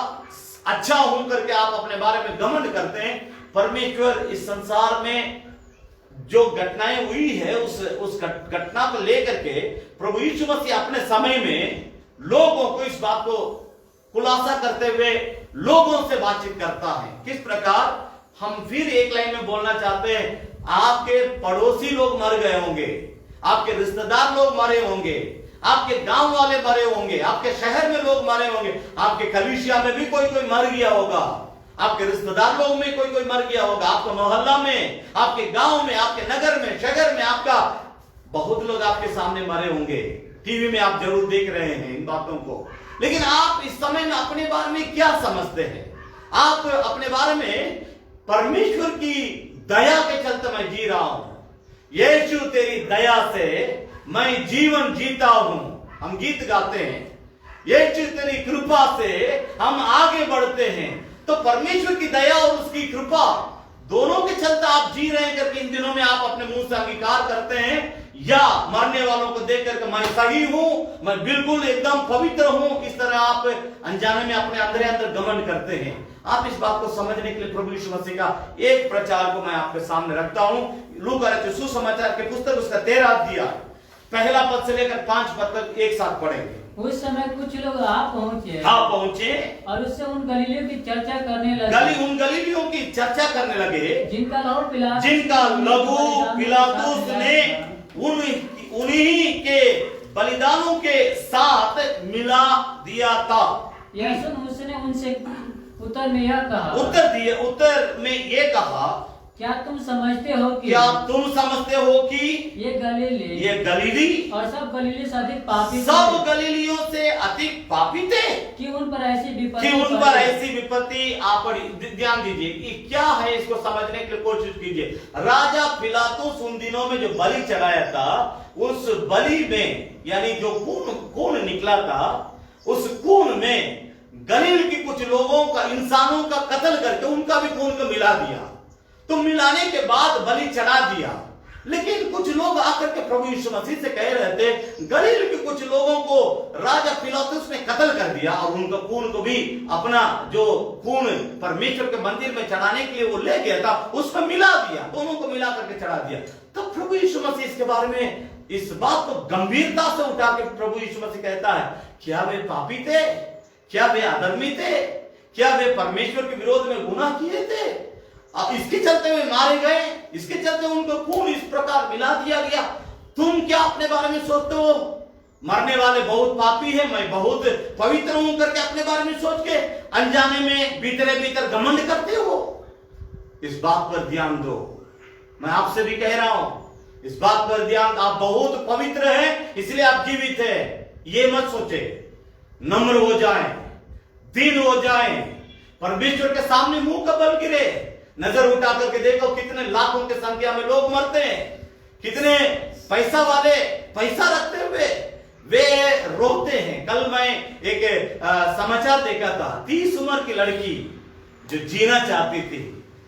अच्छा हूं करके आप अपने बारे में घमंड करते हैं। परमेश्वर इस संसार में जो घटनाएं हुई है उस घटना को लेकर के प्रभु यीशु मसीह अपने समय में लोगों को इस बात को खुलासा करते हुए लोगों से बातचीत करता है। किस प्रकार? हम फिर एक लाइन में बोलना चाहते हैं, आपके पड़ोसी लोग मर गए होंगे, आपके रिश्तेदार लोग मरे होंगे, आपके गांव वाले मरे होंगे, आपके शहर में लोग मरे होंगे, आपके कलीसिया में भी कोई मर गया होगा, आपके रिश्तेदार लोग में कोई मर गया होगा, आपके मोहल्ला में, आपके गांव में, आपके नगर में, शहर में, आपका बहुत लोग आपके सामने मरे होंगे। टीवी में आप जरूर देख रहे हैं इन बातों को। लेकिन आप इस समय में अपने बारे में क्या समझते हैं? आप अपने बारे में परमेश्वर की दया के चलते मैं जी रहा हूं, यीशु तेरी दया से मैं जीवन जीता हूं, हम गीत गाते हैं, यीशु तेरी कृपा से हम आगे बढ़ते हैं। तो परमेश्वर की दया और उसकी कृपा दोनों के चलते आप जी रहे हैं करके इन दिनों में आप अपने मुंह से अंगीकार करते हैं, या मरने वालों को देख करके मैं सही हूं, मैं बिल्कुल एकदम पवित्र हूं, इस तरह आप अनजाने में अपने अंदर घमंड करते हैं। आप इस बात को समझने के लिए प्रभु यीशु मसीह का एक प्रचार को मैं आपके सामने रखता हूं। लूका रचित सुसमाचार की पुस्तक उसका 13 अध्याय पहला पद से लेकर 5 पद तक एक साथ पढ़ेंगे। उस समय कुछ लोग आ पहुंचे, और उससे उन गलीलियों की चर्चा करने लगे, उन गलीलियों की चर्चा करने लगे जिनका लहू पिलातुस ने उन्हीं के बलिदानों के साथ मिला दिया था। यह सुन उसने उनसे उत्तर में यह कहा, उत्तर में ये कहा, क्या तुम समझते हो कि ये गलीली और सब गलीलियों से अधिक पापी सब गलीलियों से अधिक पापी थे कि उन पर ऐसी विपत्ति आ पड़ी। ध्यान दीजिए, ये क्या है, इसको समझने के लिए कोशिश कीजिए। राजा पिलातुस उन दिनों में जो बलि चढ़ाया था, उस बलि में यानी जो खून निकला था, उस खून में गलील के कुछ लोगों का, इंसानों का कत्ल करके उनका भी खून को मिला दिया। तो मिलाने के बाद बलि चढ़ा दिया। लेकिन कुछ लोग आकर के प्रभु यीशु मसीह से कह रहे थे, गलील के कुछ लोगों को राजा पिलातुस ने कत्ल कर दिया और उनका खून को भी, अपना जो खून परमेश्वर के मंदिर में चढ़ाने के लिए वो ले गया था, उसमें मिला दिया, दोनों को मिला करके चढ़ा दिया। तो प्रभु यीशु मसीह इसके बारे में इस बात को गंभीरता से उठा के प्रभु यीशु मसीह कहता है, क्या वे पापी थे? क्या वे अधर्मी थे? क्या वे परमेश्वर के विरोध में गुनाह किए थे? अब इसके चलते वे मारे गए, इसके चलते उनको खून इस प्रकार मिला दिया गया। तुम क्या अपने बारे में सोचते हो? मरने वाले बहुत पापी हैं, मैं बहुत पवित्र हूं करके अपने बारे में सोच के अनजाने में भीतर घमंड करते हो। इस बात पर ध्यान दो, मैं आपसे भी कह रहा हूं, इस बात पर ध्यान। आप बहुत पवित्र हैं इसलिए आप जीवित हैं, ये मत सोचे। नम्र हो जाएं, दीन हो जाएं, परमेश्वर के सामने मुंह का बल गिरे। नजर उठा करके देखो कितने लाखों की संख्या में लोग मरते हैं, कितने पैसा वाले पैसा रखते हुए वे रोते हैं। कल मैं एक समाचार देखा था, 30 उम्र की लड़की जो जीना चाहती थी,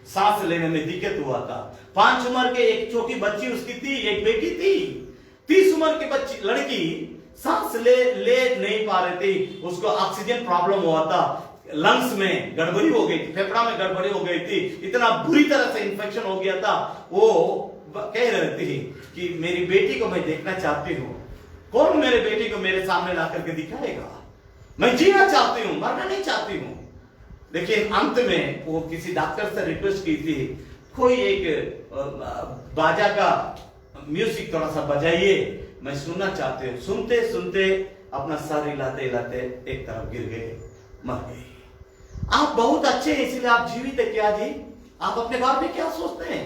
सांस लेने में दिक्कत हुआ था। 5 उम्र के एक छोटी बच्ची उसकी थी, एक बेटी थी। 30 उम्र की बच्ची लड़की सांस ले नहीं पा रही थी, उसको ऑक्सीजन प्रॉब्लम हुआ था, लंग्स में गड़बड़ी हो गई थी, फेफड़ा में गड़बड़ी हो गई थी, इतना बुरी तरह से इंफेक्शन हो गया था। वो कह रही थी कि मेरी बेटी को मैं देखना चाहती हूँ, कौन मेरे बेटी को मेरे सामने ला करके दिखाएगा, मैं जीना चाहती हूँ, मरना नहीं चाहती हूँ। लेकिन अंत में वो किसी डॉक्टर से रिक्वेस्ट की थी, कोई एक बाजा का म्यूजिक थोड़ा सा बजाइए, मैं सुनना चाहती हूँ। सुनते सुनते अपना सर हिलाते हिलाते एक तरफ गिर गए, मर गए। आप बहुत अच्छे हैं इसलिए आप जीवित है क्या जी? आप अपने बारे में क्या सोचते हैं?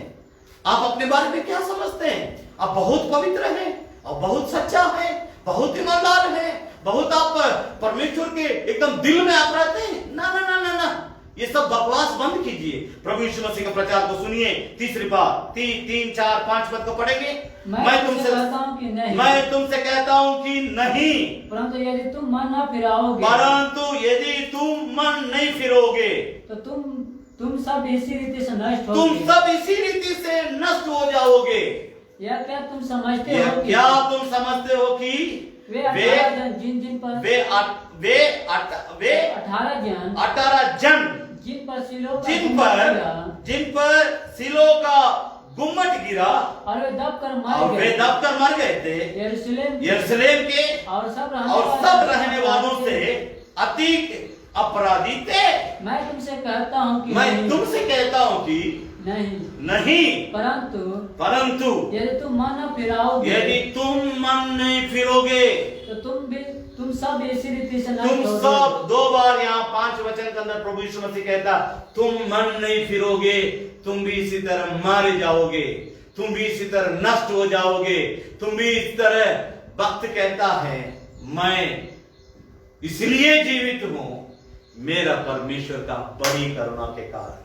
आप अपने बारे में क्या समझते हैं? आप बहुत पवित्र हैं और बहुत सच्चा है, बहुत ईमानदार है, बहुत आप परमेश्वर के एकदम दिल में आप रहते हैं। ना ना ना ना ना, ये सब बकवास बंद कीजिए। प्रभु यीशु मसीह का प्रचार को सुनिए। तीसरी बात 3, 4, 5 पद को पढ़ेंगे। मैं तुमसे कहता हूं कि नहीं, मैं तुमसे कहता हूं कि नहीं, परंतु यदि तुम मन न फिराओगे, परंतु यदि तुम मन नहीं फिरोगे तो तुम सब इसी रीति से नष्ट तुम सब इसी रीति से नष्ट हो जाओगे। या क्या तुम समझते हो कि क्या तुम समझते हो कि वे 18 जन जिन पर वे 18 जन जिन पर सिलो का गुम्मट गिरा और वे दबकर मर गए थे यरूशलेम के और सब रहने वालों से अधिक अपराधी थे। मैं तुमसे कहता हूँ कि नहीं, परंतु यदि तुम मन न फिराओगे, यदि तुम मन नहीं फिरोगे तो तुम सब इसी रीति से तुम सब 2 बार यहाँ 5 वचन के अंदर प्रभु यीशु मसीह कहता, तुम मन नहीं फिरोगे, तुम भी इसी तरह मारे जाओगे, तुम भी इसी तरह नष्ट हो जाओगे, तुम भी इस तरह। वक्त कहता है मैं इसलिए जीवित हूं मेरा परमेश्वर का बड़ी करुणा के कारण,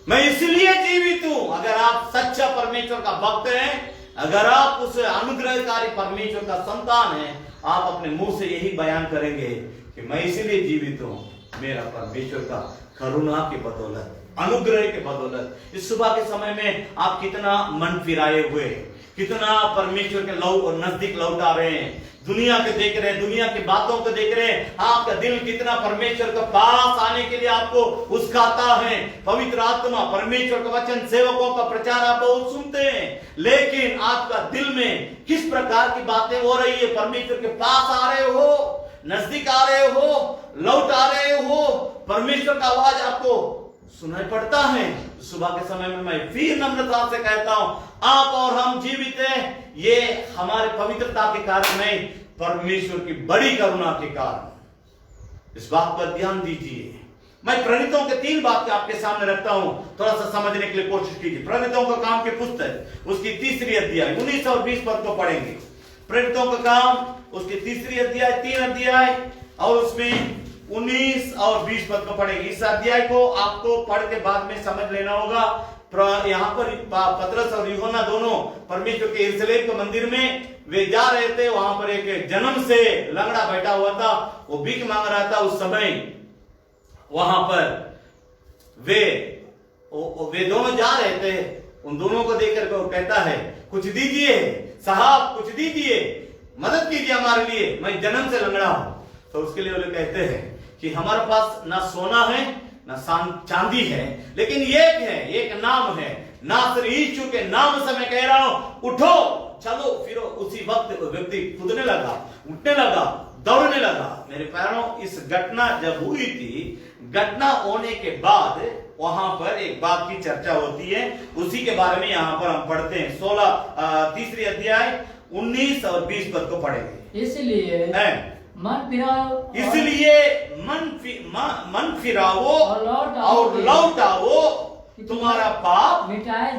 मैं इसलिए जीवित हूं। अगर आप सच्चा परमेश्वर का भक्त हैं, अगर आप उस अनुग्रहकारी परमेश्वर का संतान हैं, आप अपने मुंह से यही बयान करेंगे कि मैं इसलिए जीवित हूं मेरा परमेश्वर का करुणा के बदौलत, अनुग्रह के बदौलत। इस सुबह के समय में आप कितना मन फिराए हुए, कितना परमेश्वर के नजदीक लौट आ रहे हैं, दुनिया के देख रहे हैं, दुनिया की बातों को देख रहे हैं। आपका दिल कितना परमेश्वर के पास आने के लिए आपको उस्काता है। पवित्र आत्मा, परमेश्वर का वचन, सेवकों का प्रचार आप बहुत सुनते हैं, लेकिन आपका दिल में किस प्रकार की बातें हो रही है? परमेश्वर के पास आ रहे हो, नजदीक आ रहे हो, लौट आ रहे हो, परमेश्वर का आवाज आपको सुनाई पड़ता है। सुबह के समय में मैं फिर नम्रता से कहता हूं, आप और हम जीवित हैं, ये हमारे पवित्रता के कारण नहीं, परमेश्वर की बड़ी करुणा के कारण। इस बात पर ध्यान दीजिए। मैं प्रेरितों के 3 बातें आपके सामने रखता हूं, थोड़ा सा समझने के लिए कोशिश कीजिए। प्रेरितों का काम की पुस्तक उसकी 3री अध्याय 19 और 20 पद को पढ़ेंगे। प्रेरितों का काम उसकी 3री अध्याय 3 अध्याय और उसमें 19 और 20 पद को पढ़ेंगे। इस अध्याय को आपको पढ़ के बाद में समझ लेना होगा। यहाँ पर पतरस और यूहन्ना दोनों परमेश्वर के यरूशलेम के मंदिर में वे जा रहे थे। वहां पर एक जन्म से लंगड़ा बैठा हुआ था, वो भीख मांग रहा था। उस समय वहां पर वे दोनों जा रहे थे। उन दोनों को देखकर वो कहता है, कुछ दीजिए साहब, कुछ दीजिए, मदद कीजिए हमारे लिए, मैं जन्म से लंगड़ा हूं। तो उसके लिए वो लोग कहते हैं कि हमारे पास ना सोना है ना चांदी है, लेकिन एक नाम है, नासरी यीशु के नाम से मैं कह रहा हूं, उठो चलो फिरो। उसी वक्त व्यक्ति कूदने लगा, उठने लगा, दौड़ने लगा। मेरे पैरों, इस घटना जब हुई थी, घटना होने के बाद वहां पर एक बात की चर्चा होती है, उसी के बारे में यहां पर हम पढ़ते हैं। 3री अध्याय 19 और 20 पद को पढ़ेंगे। इसलिए मन फिराओ और लौट आओ तुम्हारा पाप मिटाया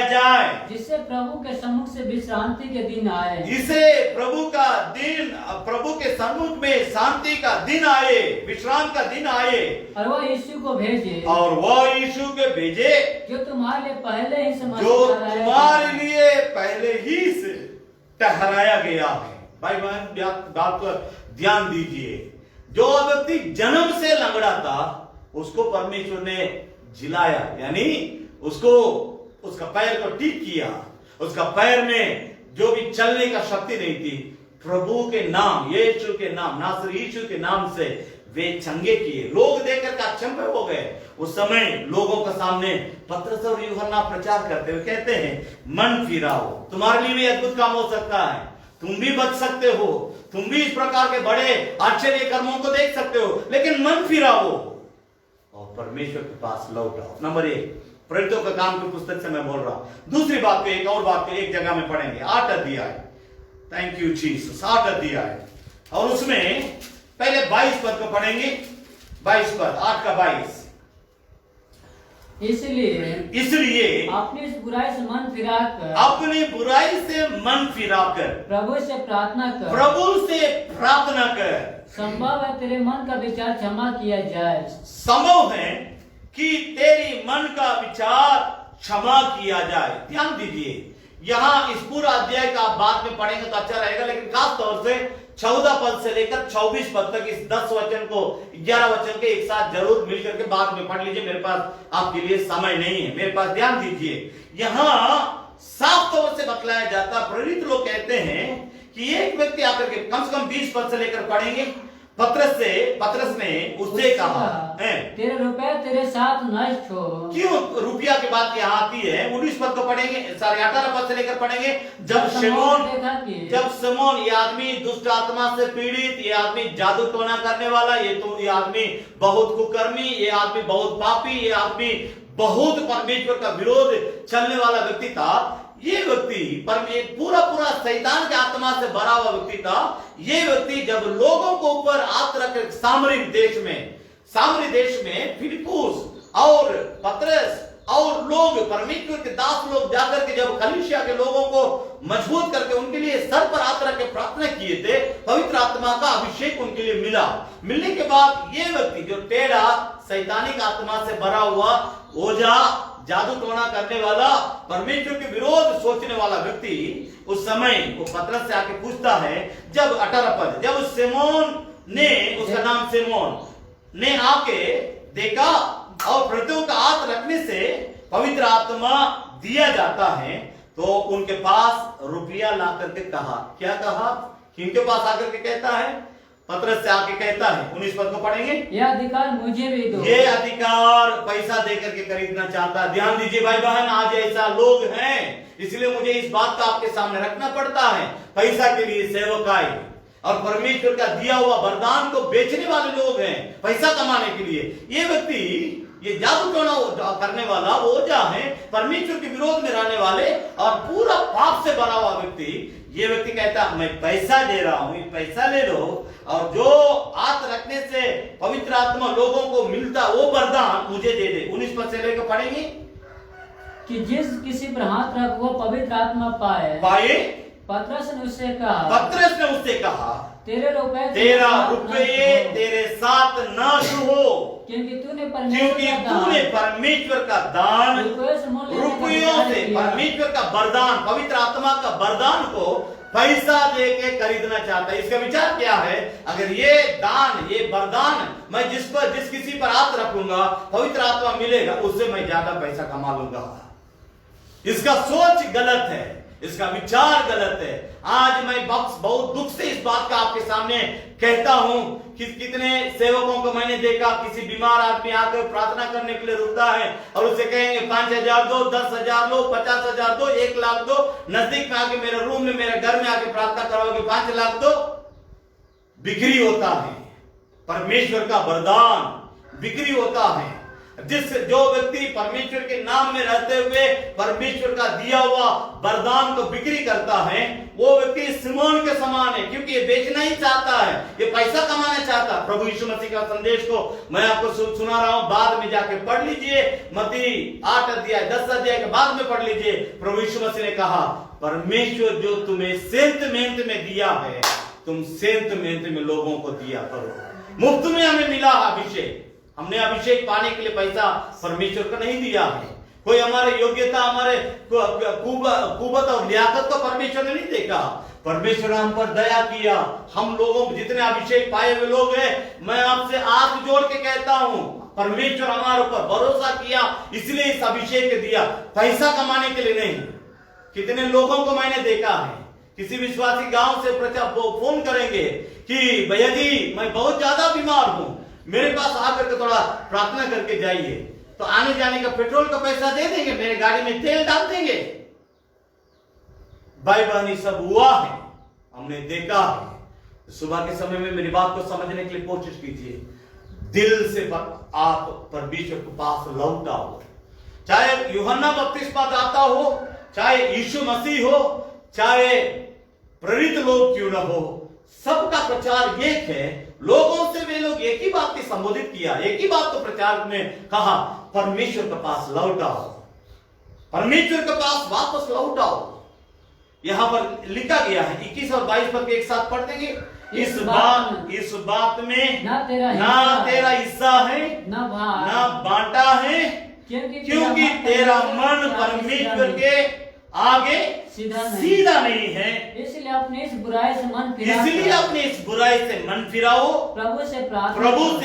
जाए, जिससे प्रभु के सम्मुख से विश्रांति के दिन आए। इसे प्रभु के सम्मुख में शांति का दिन आए, विश्राम का दिन आए, और वह यीशु को भेजे, और वह यीशु के भेजे जो तुम्हारे लिए पहले ही से ठहराया गया है। भाई बहन बात पर ध्यान दीजिए। जो व्यक्ति जन्म से लंगड़ा था उसको परमेश्वर ने जिलाया, यानी उसका पैर को ठीक किया। उसका पैर में जो भी चलने का शक्ति नहीं थी, प्रभु के नाम, यीशु के नाम, नासरी यीशु के नाम से वे चंगे किए। लोग देखकर का अचंभे हो गए। उस समय लोगों के सामने पतरस और यूहन्ना प्रचार करते हुए कहते हैं, मन फिराओ, तुम्हारे लिए भी अद्भुत काम हो सकता है, तुम भी बच सकते हो, तुम भी इस प्रकार के बड़े आश्चर्य कर्मों को देख सकते हो, लेकिन मन फिराओ और परमेश्वर के पास लौट आओ। नंबर 1, प्रेरितों का काम की पुस्तक से मैं बोल रहा हूं। दूसरी बात को एक और बात को एक जगह में पढ़ेंगे, 8 अध्याय, थैंक यू जीसस, 8 अध्याय, और उसमें पहले 22 पद को पढ़ेंगे। 22 पद, 8 का 22। इसलिए अपनी इस बुराई से मन फिराकर, अपनी बुराई से मन फिराकर प्रभु से प्रार्थना कर, संभव है तेरे मन का विचार क्षमा किया जाए। संभव है कि तेरी मन का विचार क्षमा किया जाए। ध्यान दीजिए, यहाँ इस पूरा अध्याय का आप बाद में पढ़ेंगे तो अच्छा रहेगा, लेकिन खास तौर से 14 पद से लेकर 24 पद तक इस 10 वचन को 11 वचन के एक साथ जरूर मिलकर के बाद में पढ़ लीजिए। मेरे पास आपके लिए समय नहीं है, मेरे पास ध्यान दीजिए। यहाँ साफ तौर से बतलाया जाता, प्रेरित लोग कहते हैं कि एक व्यक्ति आकर के कम से कम 20 पद से लेकर पढ़ेंगे। पतरस ने उससे कहा, तेरे रुपए तेरे साथ नष्ट हो। क्यों रुपया की बात यहाँ आती है? 19 पद को पढ़ेंगे, 18 पद से लेकर पढ़ेंगे। जब सिमोन, ये आदमी दुष्ट आत्मा से पीड़ित, ये आदमी जादू टोना करने वाला, ये आदमी बहुत कुकर्मी, ये आदमी बहुत पापी, ये आदमी बहुत परमेश्वर का विरोध चलने वाला व्यक्ति था। ये व्यक्ति पूरा शैतान के आत्मा से भरा हुआ व्यक्ति था। ये व्यक्ति जब लोगों को ऊपर हाथ रख सामरी देश में फिलिप्पुस और पतरस और लोग, परमेश्वर के दास लोग जाकर के जब कलीसिया के लोगों को मजबूत करके उनके लिए सर पर हाथ रख के प्रार्थना किए थे, पवित्र आत्मा का अभिषेक उनके लिए मिला। मिलने के बाद ये व्यक्ति जो टेढ़ा शैतानिक आत्मा से भरा हुआ ओझा, जादू टोना करने वाला, परमेश्वर के विरोध सोचने वाला व्यक्ति, उस समय वो पतरस से आके पूछता है, जब 18 पद, जब सिमोन ने, उसका नाम सिमोन ने आके देखा और प्रेरितों का हाथ रखने से पवित्र आत्मा दिया जाता है, तो उनके पास रुपया ला करके कहा। क्या कहा? किनके पास आकर के कहता है? पतरस से आके कहता है। 19 पद को पढ़ेंगे। यह अधिकार मुझे भी दो। ये अधिकार पैसा देकर के खरीदना चाहता है। ध्यान दीजिए भाई बहन, आज ऐसा लोग हैं, इसलिए मुझे इस बात का आपके सामने रखना पड़ता है। पैसा के लिए सेवकाई और परमेश्वर का दिया हुआ वरदान को बेचने वाले लोग हैं पैसा कमाने के लिए। ये व्यक्ति, ये जादू टोना करने वाला ओझा है, परमेश्वर के विरोध में रहने वाले और पूरा पाप से भरा हुआ व्यक्ति, ये व्यक्ति कहता मैं पैसा दे रहा हूं, पैसा ले लो, और जो हाथ रखने से पवित्र आत्मा लोगों को मिलता वो वरदान मुझे दे दे। 19 पद से लेकर पढ़ेंगे कि जिस किसी पर हाथ रख वो पवित्र आत्मा पाए। पतरस ने उससे कहा तेरा रुपये तेरे साथ नाश हो, क्योंकि तूने परमेश्वर का दान रुपयों से, परमेश्वर का वरदान, पवित्र आत्मा का वरदान को पैसा दे के खरीदना चाहता है। इसका विचार क्या है? अगर ये दान, ये वरदान मैं जिस किसी पर हाथ रखूंगा पवित्र आत्मा मिलेगा, उससे मैं ज्यादा पैसा कमा लूंगा। इसका सोच गलत है, इसका विचार गलत है। आज मैं बहुत दुख से इस बात का आपके सामने कहता हूं कि कितने सेवकों को मैंने देखा, किसी बीमार आदमी आकर प्रार्थना करने के लिए रुकता है और उसे कहेंगे 5,000 दो, 10,000 दो, 50,000 दो, 1 लाख दो, नजदीक में आके मेरे रूम में, मेरे घर में आके प्रार्थना करोगे 5 लाख दो। बिक्री होता है, परमेश्वर का वरदान बिक्री होता है। जो व्यक्ति परमेश्वर के नाम में रहते हुए परमेश्वर का दिया हुआ वरदान को बिक्री करता है, वो व्यक्ति सिमोन के समान है, क्योंकि ये बेचना ही चाहता है, ये पैसा कमाना चाहता है। प्रभु यीशु मसीह का संदेश को मैं आपको सुना रहा हूं, बाद में जाके पढ़ लीजिए, मत्ती 8 अध्याय 10 अध्याय के बाद में पढ़ लीजिए। प्रभु यीशु मसीह ने कहा, परमेश्वर जो तुम्हें सेंत मेहनत में दिया है, तुम सेंत मेहनत में लोगों को दिया करो। मुफ्त में हमें मिला अभिषेक, हमने अभिषेक पाने के लिए पैसा परमेश्वर को नहीं दिया है। कोई हमारे योग्यता, हमारे कुवत और लियाकत को परमेश्वर ने नहीं देखा। परमेश्वर ने हम पर दया किया। हम लोगों जितने अभिषेक पाए हुए लोग हैं, मैं आपसे हाथ जोड़ के कहता हूं, परमेश्वर हमारे ऊपर भरोसा किया, इसलिए इस अभिषेक के दिया, पैसा कमाने के लिए नहीं। कितने लोगों को मैंने देखा है, किसी विश्वासी गांव से फोन करेंगे कि भैया जी मैं बहुत ज्यादा बीमार हूं, मेरे पास आकर के थोड़ा प्रार्थना करके जाइए, तो आने जाने का पेट्रोल का पैसा दे देंगे, मेरे गाड़ी में तेल डाल देंगे। भाई बहनी सब हुआ है, हमने देखा है। सुबह के समय में मेरी बात को समझने के लिए कोशिश कीजिए। दिल से आप परमेश्वर के पास लौट आओ। चाहे यूहन्ना बपतिस्मा दाता हो, चाहे यीशु मसीह हो, चाहे प्रेरित लोग क्यों न हो, सबका प्रचार एक है। लोगों से वे लोग एक ही बात की संबोधित किया, एक ही बात को प्रचार में कहा, परमेश्वर के पास लौट आओ, परमेश्वर के पास वापस लौट आओ। यहां पर लिखा गया है 21 और 22 पद के एक साथ पढ़ देंगे। इस बात में ना तेरा हिस्सा है, ना बांटा है, क्योंकि तेरा मन परमेश्वर के आगे सीधा नहीं है, इसलिए अपने इस बुराई से मन फिराओ, प्रभु से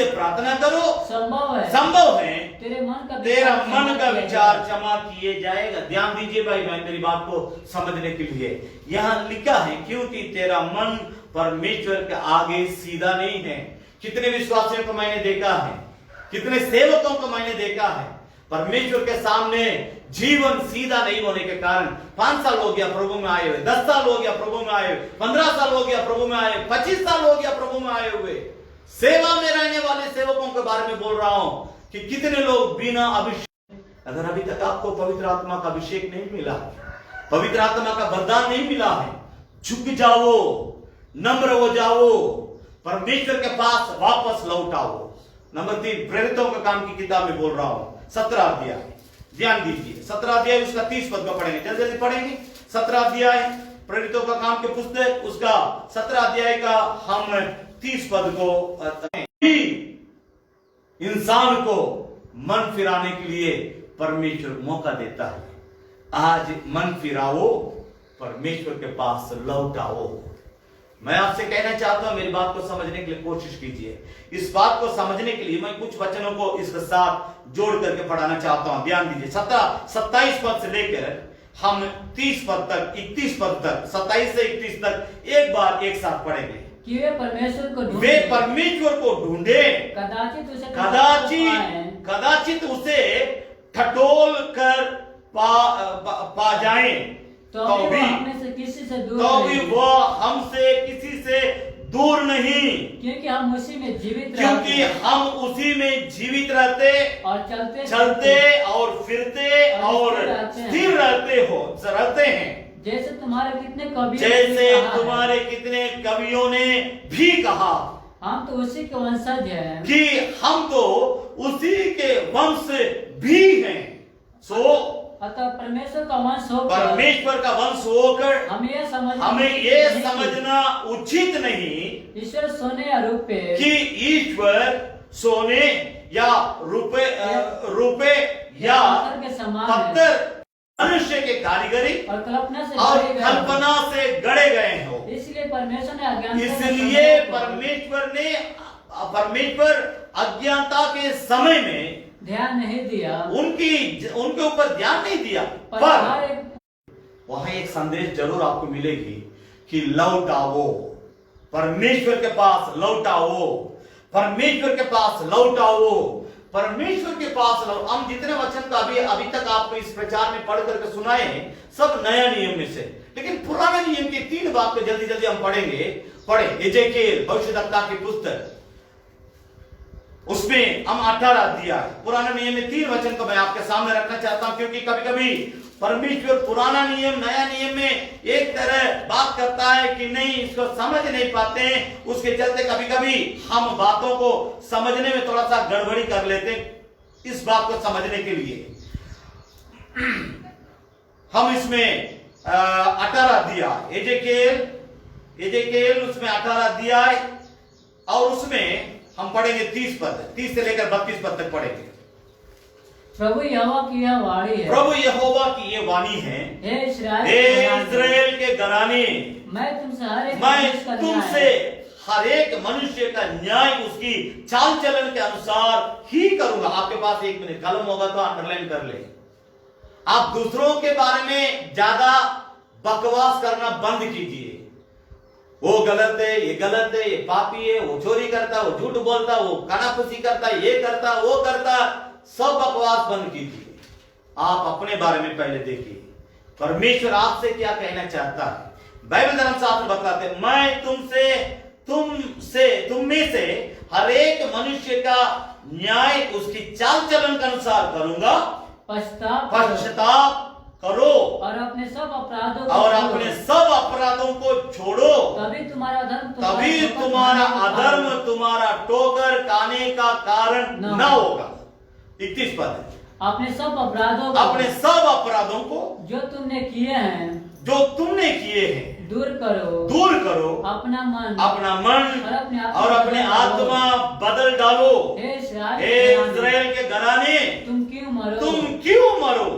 प्रार्थना करो। संभव है तेरा मन का विचार क्षमा किए जाएगा। ध्यान दीजिए भाई बहन, मेरी बात को समझने के लिए यहाँ लिखा है, क्योंकि तेरा मन परमेश्वर के आगे सीधा नहीं है। कितने विश्वासियों को मैंने देखा है, कितने सेवकों को मैंने देखा है, परमेश्वर के सामने जीवन सीधा नहीं होने के कारण 5 साल हो गया प्रभु में आए हुए, 10 साल हो गया प्रभु में आए हुए, 15 साल हो गया प्रभु में आए, 25 साल हो गया प्रभु में आए हुए। सेवा में रहने वाले सेवकों के बारे में बोल रहा हूं कि कितने लोग बिना अभिषेक, अगर अभी तक आपको पवित्र आत्मा का अभिषेक नहीं मिला, पवित्र आत्मा का वरदान नहीं मिला है, झुक जाओ, नम्र हो जाओ, परमेश्वर के पास वापस लौट आओ। नंबर 3, प्रेरितों का काम की किताब में बोल रहा हूं, 17 अध्याय, ध्यान दीजिए। 17 अध्याय उसका 30 पद को पढ़ेंगे, जल्दी जल्दी पढ़ेंगे। 17 अध्याय प्रेरितों का काम के पुस्तक, उसका 17 अध्याय का हम 30 पद को, इंसान को मन फिराने के लिए परमेश्वर मौका देता है। आज मन फिराओ, परमेश्वर के पास लौट आओ। मैं आपसे कहना चाहता हूं, मेरी बात को समझने के लिए कोशिश कीजिए। इस बात को समझने के लिए मैं कुछ वचनों को इसके साथ जोड़ करके पढ़ाना चाहता हूं। ध्यान दीजिए। 27 पद से लेकर हम 30 पद तक, 31 पद तक, 27 से 31 तक एक बार एक साथ पढ़ेंगे कि वे परमेश्वर को ढूंढे, कदाचित उसे ठटोल कर पा जाएं, तो भी वो हमसे किसी से दूर नहीं, क्योंकि हम उसी में जीवित रहते और चलते और फिरते और स्थिर रहते हैं। जैसे तुम्हारे कितने कवियों ने भी कहा, हम तो उसी के वंशज हैं, कि हम तो उसी के वंश भी हैं। अतः परमेश्वर का वंश होकर हमें ये समझना उचित नहीं ईश्वर सोने या रुपए, कि ईश्वर सोने या रुपए या पत्थर मनुष्य के कारीगरी और कल्पना से गढ़े गए हो। इसलिए परमेश्वर परमेश्वर अज्ञानता के समय में ध्यान नहीं दिया, उनके ऊपर ध्यान नहीं दिया। पर वहां एक संदेश जरूर आपको मिलेगी कि लौट आओ, परमेश्वर के पास लौट आओ, परमेश्वर के पास लौट आओ, परमेश्वर के पास लौट। हम जितने वचन का अभी तक आपको इस प्रचार में पढ़ करके सुनाए हैं, सब नया नियम में से, लेकिन पुराने नियम की 3 बात को जल्दी जल्दी हम पढ़ेंगे। पढ़े एजेकिएल भविष्यद्वक्ता की पुस्तक, उसमें हम 18 अध्याय पुराना नियम में 3 वचन को मैं आपके सामने रखना चाहता हूं, क्योंकि कभी कभी परमेश्वर पुराना नियम नया नियम में एक तरह बात करता है कि नहीं, इसको समझ नहीं पाते हैं। उसके चलते कभी कभी हम बातों को समझने में थोड़ा सा गड़बड़ी कर लेते हैं। इस बात को समझने के लिए हम इसमें 18 अध्याय एजेकेल उसमें 18 अध्याय और उसमें हम पढ़ेंगे 30 से लेकर 32 पद तक पढ़ेंगे। प्रभु यहोवा की यह वाणी है, प्रभु यहोवा की ये वाणी है, हे इस्राएल के घराने, मैं तुमसे हर एक मनुष्य का न्याय उसकी चाल चलन के अनुसार ही करूंगा। आपके पास 1 मिनट कलम होगा तो अंडरलाइन कर ले। आप दूसरों के बारे में ज्यादा बकवास करना बंद कीजिए। वो गलत है, ये गलत है, ये पापी है, वो चोरी करता, वो झूठ बोलता, वो कानाफूसी करता, ये करता, वो करता, सब बकवास बंद कीजिए। आप अपने बारे में पहले देखिए, परमेश्वर आपसे क्या कहना चाहता है। बाइबल धर्मशास्त्र बताते हैं, मैं तुम में से हर एक मनुष्य का न्याय उसकी चाल चलन के अनुसार करूंगा। पश्चाताप करो और अपने सब अपराधों को छोड़ो, तभी तुम्हारा अधर्म तुम्हारा ठोकर खाने का कारण न होगा। 31 पद है। अपने सब अपराधों को जो तुमने किए हैं दूर करो अपना मन और अपने आत्मा बदल डालो। हे इस्राएल के घराने, तुम क्यों मरो।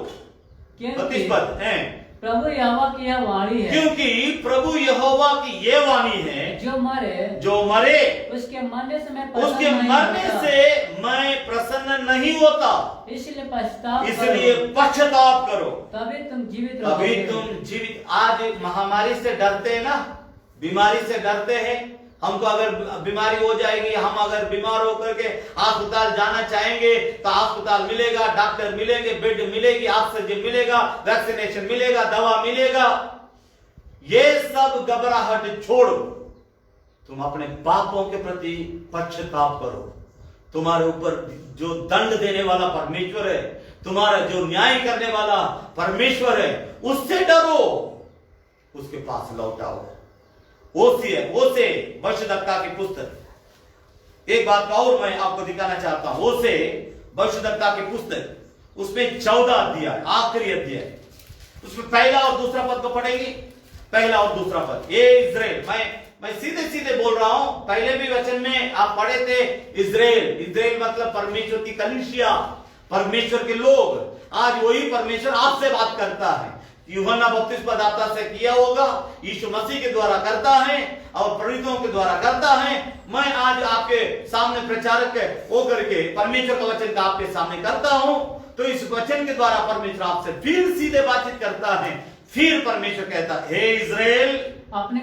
32 पद है। प्रभु यहोवा की यह वाणी है, क्योंकि प्रभु यहोवा की ये वाणी है, जो मरे उसके मरने से मैं प्रसन्न नहीं होता, इसलिए पश्चाताप करो, तभी तुम जीवित। आज महामारी से डरते हैं ना, बीमारी से डरते हैं। हमको अगर बीमारी हो जाएगी, हम अगर बीमार होकर के अस्पताल जाना चाहेंगे तो अस्पताल मिलेगा, डॉक्टर मिलेंगे, बेड मिलेगी, ऑक्सीजन मिलेगा, वैक्सीनेशन मिलेगा, दवा मिलेगा। ये सब घबराहट छोड़ो, तुम अपने पापों के प्रति पश्चाताप करो। तुम्हारे ऊपर जो दंड देने वाला परमेश्वर है, तुम्हारा जो न्याय करने वाला परमेश्वर है, उससे डरो, उसके पास लौटाओ। ओसे भविष्यद्वक्ता की पुस्तक, एक बात और मैं आपको दिखाना चाहता हूं। ओसे भविष्यद्वक्ता की पुस्तक, उसमें 14 अध्याय, आखिरी अध्याय, उसमें पहला और दूसरा पद को पढ़ेंगे। पहला और दूसरा पद, ये इस्राएल, मैं सीधे बोल रहा हूं। पहले भी वचन में आप पढ़े थे इस्राएल मतलब परमेश्वर की कलीसिया, परमेश्वर के लोग। आज वही परमेश्वर आपसे बात करता है। यूहन्ना बपतिस्मा दाता से किया होगा, यीशु मसीह के द्वारा करता है और प्रेरितों के द्वारा करता है। मैं आज आपके सामने प्रचारक होकर के परमेश्वर का वचन का आपके सामने करता हूं। तो इस वचन के द्वारा परमेश्वर आपसे फिर सीधे बातचीत करता है। फिर परमेश्वर कहता है, हे इस्राएल, अपने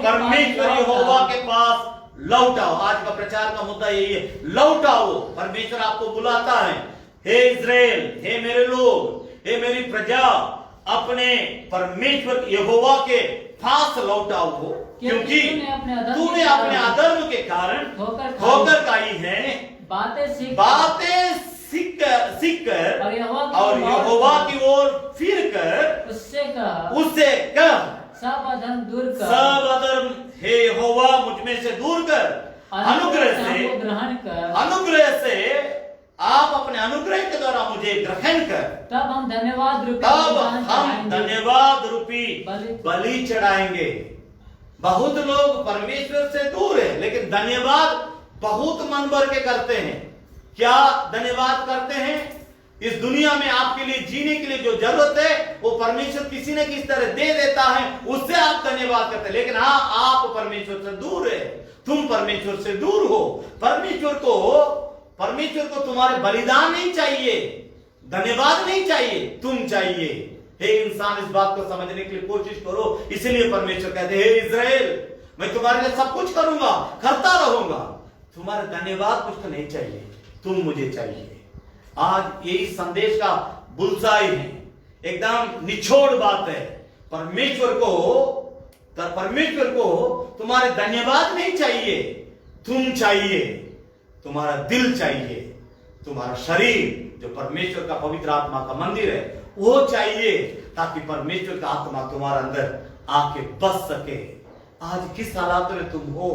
परमेश्वर यहोवा के पास लौटाओ। आज का प्रचार का मुद्दा यही है, लौटाओ। परमेश्वर आपको बुलाता है, हे इस्राएल, हे मेरे लोग, हे मेरी प्रजा, अपने परमेश्वर यहोवा के पास लौटाओ हो, क्योंकि तूने अपने अधर्म के कारण ठोकर खाई है। बातें सीख कर और यहोवा की ओर फिर कर उससे कह, सब अधर्म हे यहोवा मुझ में से दूर कर, अनुग्रह से आप अपने अनुग्रह के द्वारा मुझे ग्रहण कर, तब हम धन्यवाद रूपी बलि चढ़ाएंगे। बहुत लोग परमेश्वर से दूर है, लेकिन धन्यवाद बहुत मन भर के करते हैं। क्या धन्यवाद करते हैं? इस दुनिया में आपके लिए जीने के लिए जो जरूरत है वो परमेश्वर किसी न किसी तरह दे देता है, उससे आप धन्यवाद करते हैं। लेकिन हाँ, आप परमेश्वर से दूर है, तुम परमेश्वर से दूर हो। परमेश्वर को तुम्हारे बलिदान नहीं चाहिए, धन्यवाद नहीं चाहिए, तुम चाहिए। हे इंसान, इस बात को समझने के लिए कोशिश करो। इसलिए परमेश्वर कहते हैं, हे इस्राएल, मैं तुम्हारे लिए सब कुछ करूंगा, करता रहूंगा, तुम्हारा धन्यवाद कुछ तो नहीं चाहिए, तुम मुझे चाहिए। आज यही संदेश का बुलसाई है, एकदम निचोड़ बात है। परमेश्वर को तुम्हारे धन्यवाद नहीं चाहिए, तुम चाहिए। तुम्हारा दिल चाहिए, तुम्हारा शरीर जो परमेश्वर का पवित्र आत्मा का मंदिर है वो चाहिए, ताकि परमेश्वर का आत्मा तुम्हारे अंदर आके बस सके। आज किस हालात में तुम हो,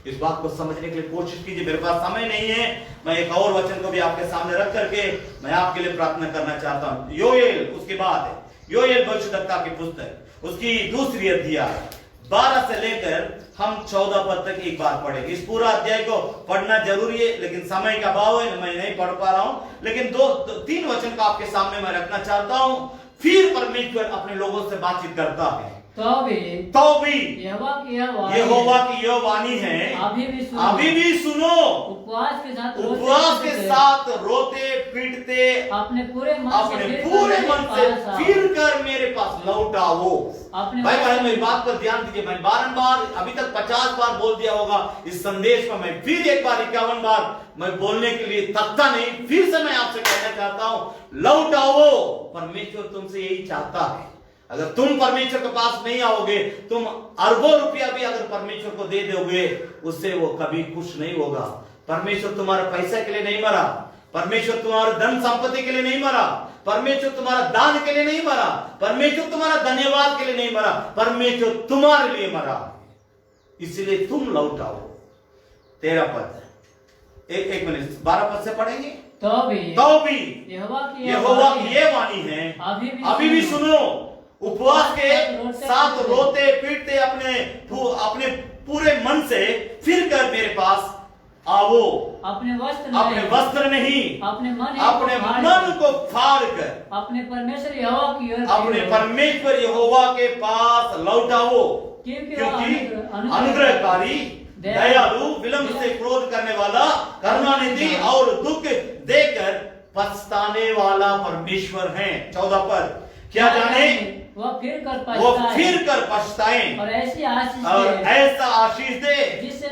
इस बात को समझने के लिए कोशिश कीजिए। मेरे पास समय नहीं है, मैं एक और वचन को भी आपके सामने रख करके मैं आपके लिए प्रार्थना करना चाहता हूं। योएल, उसके बाद है योएल भविष्यद्वक्ता की पुस्तक, उसकी दूसरी अध्याय 12 से लेकर हम 14 पद तक एक बार पढ़ेंगे। इस पूरा अध्याय को पढ़ना जरूरी है, लेकिन समय का अभाव है, मैं नहीं पढ़ पा रहा हूं, लेकिन 2-3 वचन को आपके सामने मैं रखना चाहता हूं। फिर परमेश्वर अपने लोगों से बातचीत करता है। तो भी यहोवा की यह वाणी है, अभी भी सुनो। उपवास के साथ रोते पीटते अपने पूरे मन से फिर कर मेरे पास लौट आओ। भाई बहन मेरी बात पर ध्यान दीजिए। मैं बारंबार अभी तक 50 बार बोल दिया होगा इस संदेश में, मैं फिर एक बार 51 बार मैं बोलने के लिए थकता नहीं। फिर से मैं आपसे कहना चाहता हूं, लौट आओ। परमेश्वर तुमसे यही चाहता है। अगर तुम परमेश्वर के पास नहीं आओगे, तुम अरबों रुपया भी अगर परमेश्वर को दे दोगे, उससे वो कभी खुश नहीं होगा। परमेश्वर तुम्हारे पैसे के लिए नहीं मरा, परमेश्वर तुम्हारे धन संपत्ति के लिए नहीं मरा, परमेश्वर तुम्हारा दान के लिए नहीं मरा, परमेश्वर तुम्हारा धन्यवाद के लिए नहीं मरा, परमेश्वर तुम्हारे लिए मरा। इसलिए तुम लौट आओ। 13 पद, एक मिनट 12 पद से पढ़ेंगे। तो भी यहोवा की ये वाणी है, अभी भी सुनो। उपवास के साथ रोते पीटते अपने पूरे मन से फिर कर मेरे पास आओ। अपने वस्त्र नहीं, अपने मन को फाड़ कर अपने परमेश्वर यहोवा के पास लौटाओ, क्योंकि अनुग्रहकारी, दयालु, विलंब से क्रोध करने वाला, करुणानिधि और दुख देकर पछताने वाला परमेश्वर है। 14 पद, क्या जाने वो फिर कर पछताएं और ऐसा आशीष दे जिससे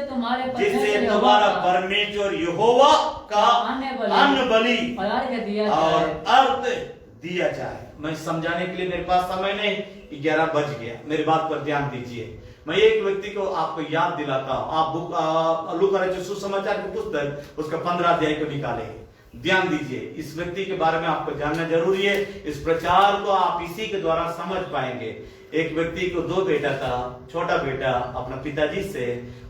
तुम्हारा परमेश्वर यहोवा का अन्न बलि और अर्थ दिया जाए। मैं समझाने के लिए मेरे पास समय नहीं, 11 बज गया। मेरी बात पर ध्यान दीजिए। मैं एक व्यक्ति को आपको याद दिलाता हूं। आप लूका रचित सुसमाचार की पुस्तक उसका 15 अध्याय को निकालें। ध्यान दीजिए, इस व्यक्ति के बारे में आपको जानना जरूरी है। इस प्रचार को आप इसी के द्वारा समझ पाएंगे। एक व्यक्ति को 2 बेटा था। छोटा बेटा अपना पिताजी से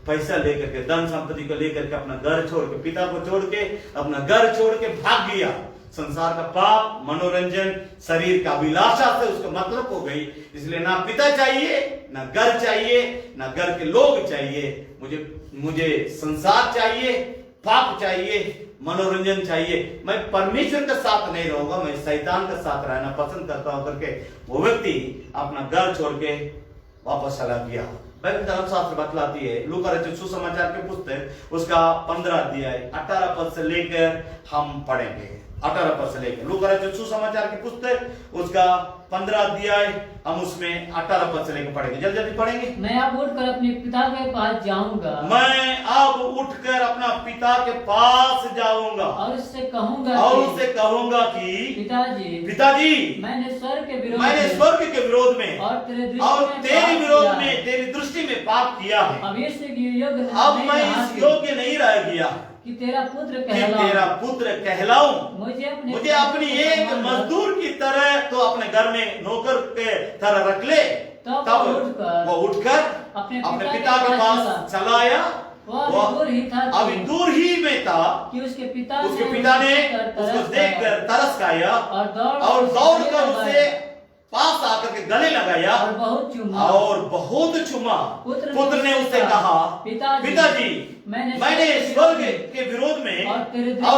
पैसा लेकर के, धन संपत्ति को लेकर के अपना घर छोड़ के, पिता को छोड़ के अपना घर छोड़ के भाग गया। संसार का पाप, मनोरंजन, शरीर का अभिलाषा से उसका मतलब हो गई। इसलिए ना पिता चाहिए, ना घर चाहिए, ना घर के लोग चाहिए। मुझे संसार चाहिए, पाप चाहिए, मनोरंजन चाहिए। मैं परमेश्वर के साथ नहीं रहूंगा, मैं शैतान के साथ रहना पसंद करता हूं करके वो व्यक्ति अपना घर छोड़ के वापस चला गया। बाइबल धर्मशास्त्र बतलाती है, लूका रचित सुसमाचार की पुस्तक उसका 15 अध्याय 18 पद से लेकर हम पढ़ेंगे। 18 पद से लेकर लूका रचित सुसमाचार की पुस्तक उसका 15 अध्याय हम उसमें 18 पद से लेकर पढ़ेंगे। जल्दी जल्दी पढ़ेंगे। मैं अब उठकर अपने पिता के पास जाऊंगा, मैं अब उठकर अपना पिता के पास जाऊंगा और उससे कहूंगा कि पिताजी मैंने स्वर्ग के विरोध में और तेरे विरोध में, तेरी दृष्टि में पाप किया है। अब मैं इस योग्य नहीं रह गया कि तेरा पुत्र कहलाऊं। मुझे अपनी एक मजदूर की तरह तो अपने घर में नौकर के तरह रख ले। तब वो उठकर अपने पिता के पास चला आया। अभी दूर ही में था कि उसके पिता ने उसको देखकर तरस खाया और दौड़कर उससे पास आकर के गले लगाया और बहुत चुमा। पुत्र ने उससे कहा, पिताजी मैंने स्वर्ग के विरोध में और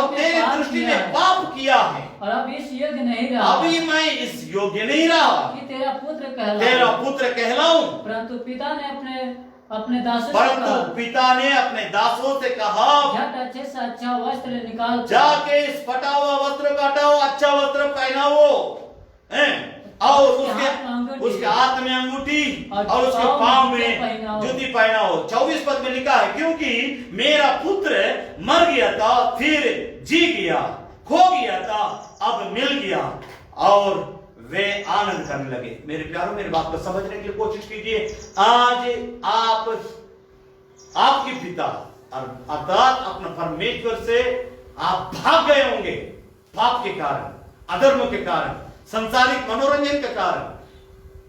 तेरे दृष्टि में पाप किया है और अब इस योग्य नहीं रहा, अभी मैं इस योग्य नहीं रहा कि तेरा पुत्र कहलाऊं। परंतु पिता ने अपने दासों से कहा, अच्छे से अच्छा वस्त्र निकाल, जाके इस फटा हुआ वस्त्र काटाओ, अच्छा वस्त्र पहनाओ और उसके हाथ में अंगूठी और उसके पांव में जूती पहनाओ। 24 पद में लिखा है, क्योंकि मेरा पुत्र मर गया था, फिर जी गया, खो गया था, अब मिल गया। और वे आनंद करने लगे। मेरे प्यारों, मेरी बात को समझने के लिए कोशिश कीजिए। आज आपके पिता अर्थात अपने परमेश्वर से आप भाग गए होंगे, पाप के कारण, अधर्म के कारण, संसारिक मनोरंजन के कारण,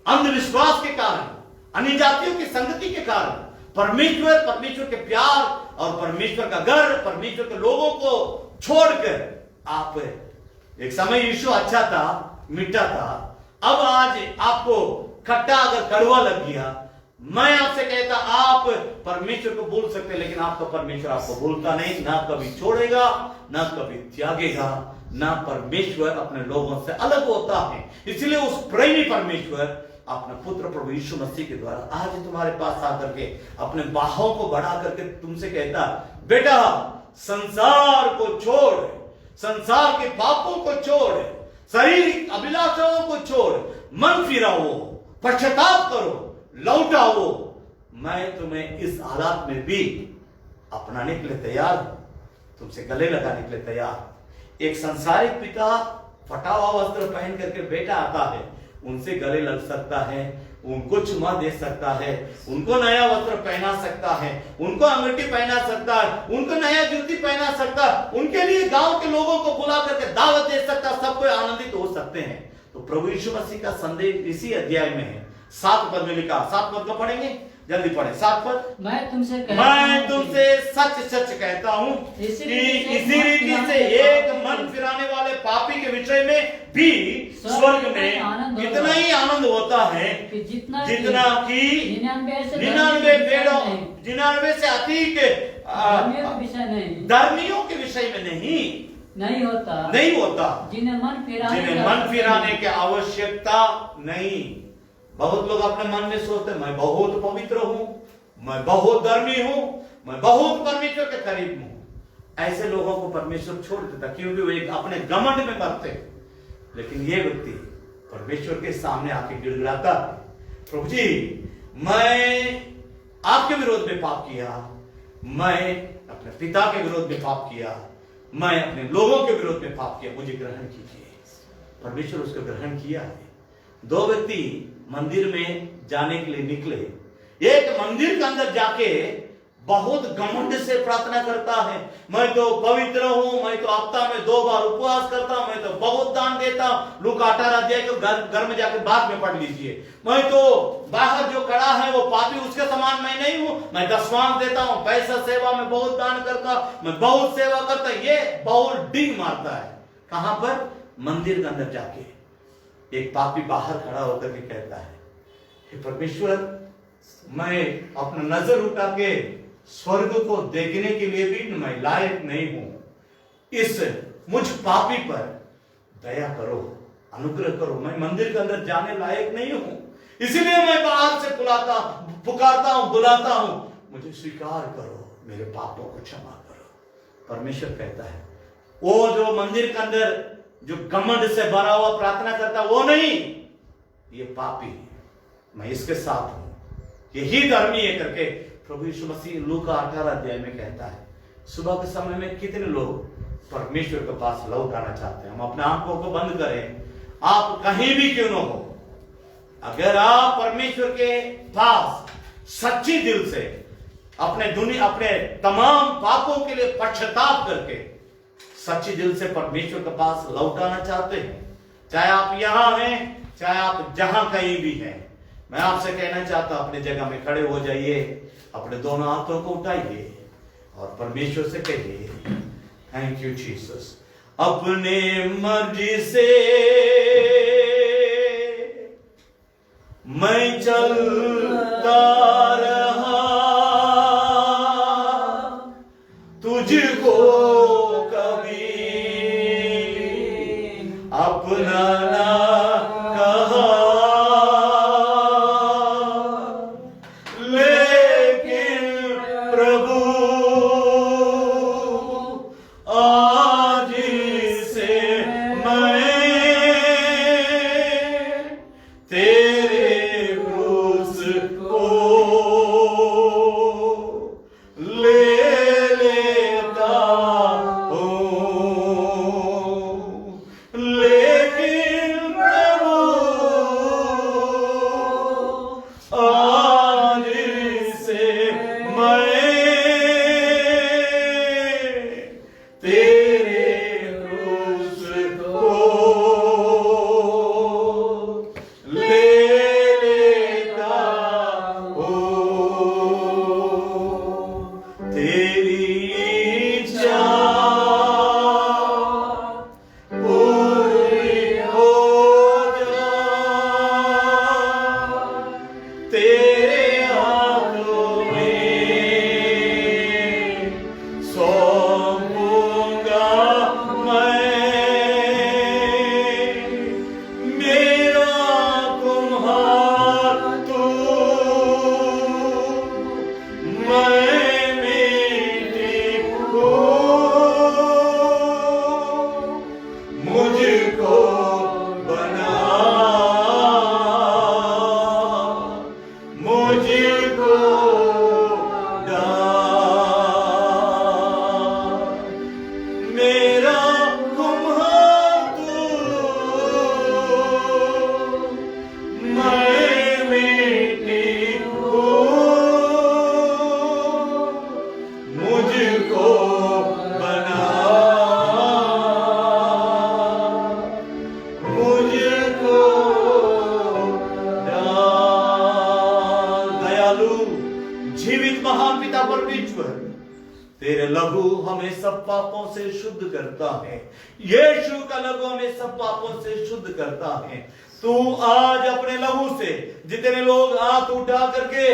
अंधविश्वास के कारण, अन्य जातियों की संगति के कारण, परमेश्वर के प्यार और परमेश्वर का घर, परमेश्वर के लोगों को छोड़कर आप, एक समय यीशु अच्छा था, मीठा था, अब आज आपको खट्टा अगर कड़वा लग गया, मैं आपसे कहता आप परमेश्वर को भूल सकते, लेकिन आपका परमेश्वर आपको भूलता नहीं, ना कभी छोड़ेगा, ना कभी त्यागेगा, ना परमेश्वर अपने लोगों से अलग होता है। इसलिए उस प्रेमी परमेश्वर अपने पुत्र प्रभु यीशु मसीह के द्वारा आज तुम्हारे पास आकर के अपने बाहों को बढ़ा करके तुमसे कहता, बेटा संसार को छोड़, संसार के पापों को छोड़, शारीरिक अभिलाषाओं को छोड़, मन फिराओ, पश्चाताप करो, लौटाओ, मैं तुम्हें इस हालात में भी अपनाने के लिए तैयार हूं, तुमसे गले लगाने के लिए तैयार। एक संसारिक पिता फटा हुआ वस्त्र पहन करके बेटा आता है, उनसे गले लग सकता है, उनको चुमा दे सकता है, उनको नया वस्त्र पहना सकता है, उनको अंगूठी पहना सकता है, उनको नया जूती पहना सकता है, उनके लिए गांव के लोगों को बुला करके दावत दे सकता है, सब कोई आनंदित हो सकते हैं। तो प्रभु यीशु मसीह का संदेश इसी अध्याय में है। 7 पद में लिखा, 7 पद को पढ़ेंगे, जल्दी पढ़े। 7 पद, मैं तुमसे सच सच कहता हूं कि इसी रीति से एक मन फिराने वाले पापी के विषय में भी स्वर्ग में इतना ही आनंद होता है जितना कि 99 भेड़ों, 99 से अधिक धर्मियों के विषय में नहीं होता, जिन्हें मन फिराने की आवश्यकता नहीं। बहुत लोग अपने मन में सोचते मैं बहुत पवित्र हूं, मैं बहुत धर्मी हूं, मैं बहुत परमेश्वर के करीब हूं। ऐसे लोगों को परमेश्वर छोड़ देता, क्योंकि वो एक अपने घमंड में मरते। लेकिन ये व्यक्ति परमेश्वर के सामने आके गिड़गिड़ाता, प्रभु जी मैं आपके विरोध में पाप किया, मैं अपने पिता के विरोध में पाप किया, मैं अपने लोगों के विरोध में पाप किया, मुझे ग्रहण कीजिए। परमेश्वर उसको ग्रहण किया है। 2 व्यक्ति मंदिर में जाने के लिए निकले। एक मंदिर के अंदर जाके बहुत घमंड से प्रार्थना करता है, मैं तो पवित्र हूं, मैं तो हफ्ता में 2 बार उपवास करता हूं, मैं तो बहुत दान देता हूं। लूका 18 अध्याय को घर में जाके बाद में पढ़ लीजिए। मैं तो बाहर जो खड़ा है वो पापी, उसके समान मैं नहीं हूं, मैं दशमांश देता हूं, पैसा सेवा में बहुत दान करता, मैं बहुत सेवा करता। ये बहुत डिंग मारता है। कहां पर? मंदिर के अंदर जाके। एक पापी बाहर खड़ा होकर के कहता है, हे परमेश्वर मैं अपना नजर उठा के स्वर्ग को देखने के लिए भी मैं लायक नहीं हूं, इस मुझ पापी पर दया करो, अनुग्रह करो, मैं मंदिर के अंदर जाने लायक नहीं हूं, इसलिए मैं बाहर से पुकारता हूं, बुलाता हूं, मुझे स्वीकार करो, मेरे पापों को क्षमा करो। परमेश्वर कहता है वो जो मंदिर के अंदर जो घमंड से भरा हुआ प्रार्थना करता वो नहीं, ये पापी, मैं इसके साथ हूं, यही धर्मी है करके प्रभु यीशु मसीह लूका 18 अध्याय में कहता है। सुबह के समय में कितने लोग परमेश्वर के पास लौट आना चाहते हैं। हम अपने आंखों को बंद करें, आप कहीं भी क्यों न हो, अगर आप परमेश्वर के पास सच्ची दिल से अपने तमाम पापों के लिए पश्चाताप करके सच्ची दिल से परमेश्वर के पास लौटाना चाहते हैं, चाहे आप यहां हैं, चाहे आप जहां कहीं भी हैं, मैं आपसे कहना चाहता हूं अपने जगह में खड़े हो जाइए, अपने दोनों हाथों को उठाइए और परमेश्वर से कहिए, थैंक यू जीसस। अपने मर्जी से मैं चलता रहा, तुझको कभी अपना ना कहा, लेकिन प्रभु आज से मैं तेरे क्रूस तेरे हाथों में सौंपूंगा मेरा कुम्हार तू, मैं मिट्टी हूँ, मुझको बना, मुझको डाल। मेरा कुम्हार तू, मैं मिट्टी हूँ, मुझको बना, मुझको डाल। दयालु जीवित महान पिता परमेश्वर, तेरे लहू हमें सब पापों से शुद्ध करता है। यीशु का लहू हमें सब पापों से शुद्ध करता है। तू आज अपने लहू से जितने लोग हाथ उठा करके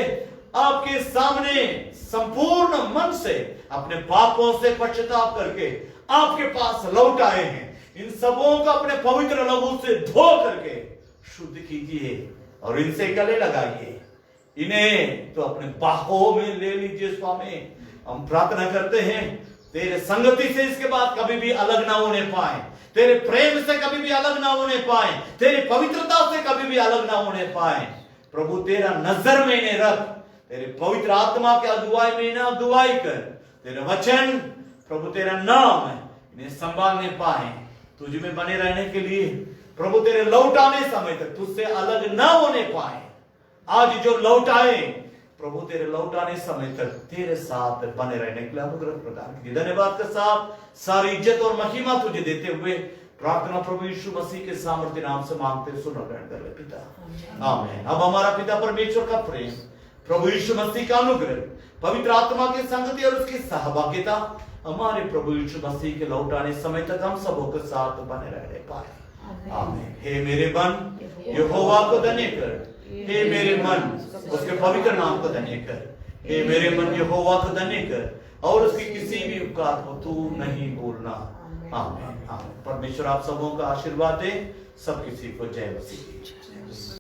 आपके सामने संपूर्ण मन से अपने पापों से पश्चाताप करके आपके पास लौट आए हैं, इन सबों को अपने पवित्र लहू से धो करके शुद्ध कीजिए और इनसे गले लगाइए। इन्हें तो अपने बाहों में ले लीजिए स्वामी। हम प्रार्थना करते हैं तेरे संगति से इसके बाद कभी भी अलग ना होने पाए, तेरे प्रेम से कभी भी अलग ना होने पाए, तेरी पवित्रता से कभी भी अलग ना होने पाए। प्रभु तेरा नजर में इन्हें रख, तेरे पवित्र आत्मा के अगुवाई में इन्हें अगुवाई कर। तेरा वचन प्रभु तेरा नाम इन्हें संभालने पाए, तुझ में बने रहने के लिए प्रभु तेरे लौटाने समय तक तुझसे अलग ना होने पाए। आज जो लौटाए प्रभु तेरे लौटाने समय तक तेरे साथ बने रहने के लिए अनुग्रह प्रदान कीजिए। धन्यवाद के साथ सारी इज्जत और महिमा तुझे देते हुए प्रार्थना प्रभु यीशु मसीह के सामर्थ्य नाम से मांगते सुनो ग्रहण कर ले पिता, आमीन। अब हमारा पिता परमेश्वर का प्रेम, प्रभु यीशु मसीह का अनुग्रह, पवित्र आत्मा की संगति और उसकी सहभागिता हमारे प्रभु यीशु मसीह के लौटाने समय तक हम सबों के साथ बने रहने पाए, आमीन। हे मेरे मन यहोवा को धन्य कर, हे मेरे मन उसके पवित्र नाम को धन्य कर। हे मेरे मन यहोवा को धन्य कर और उसकी किसी भी उपकार को तू नहीं भूलना, आमीन, आमीन। परमेश्वर आप सबों का आशीर्वाद दे। सब किसी को जय मसीह।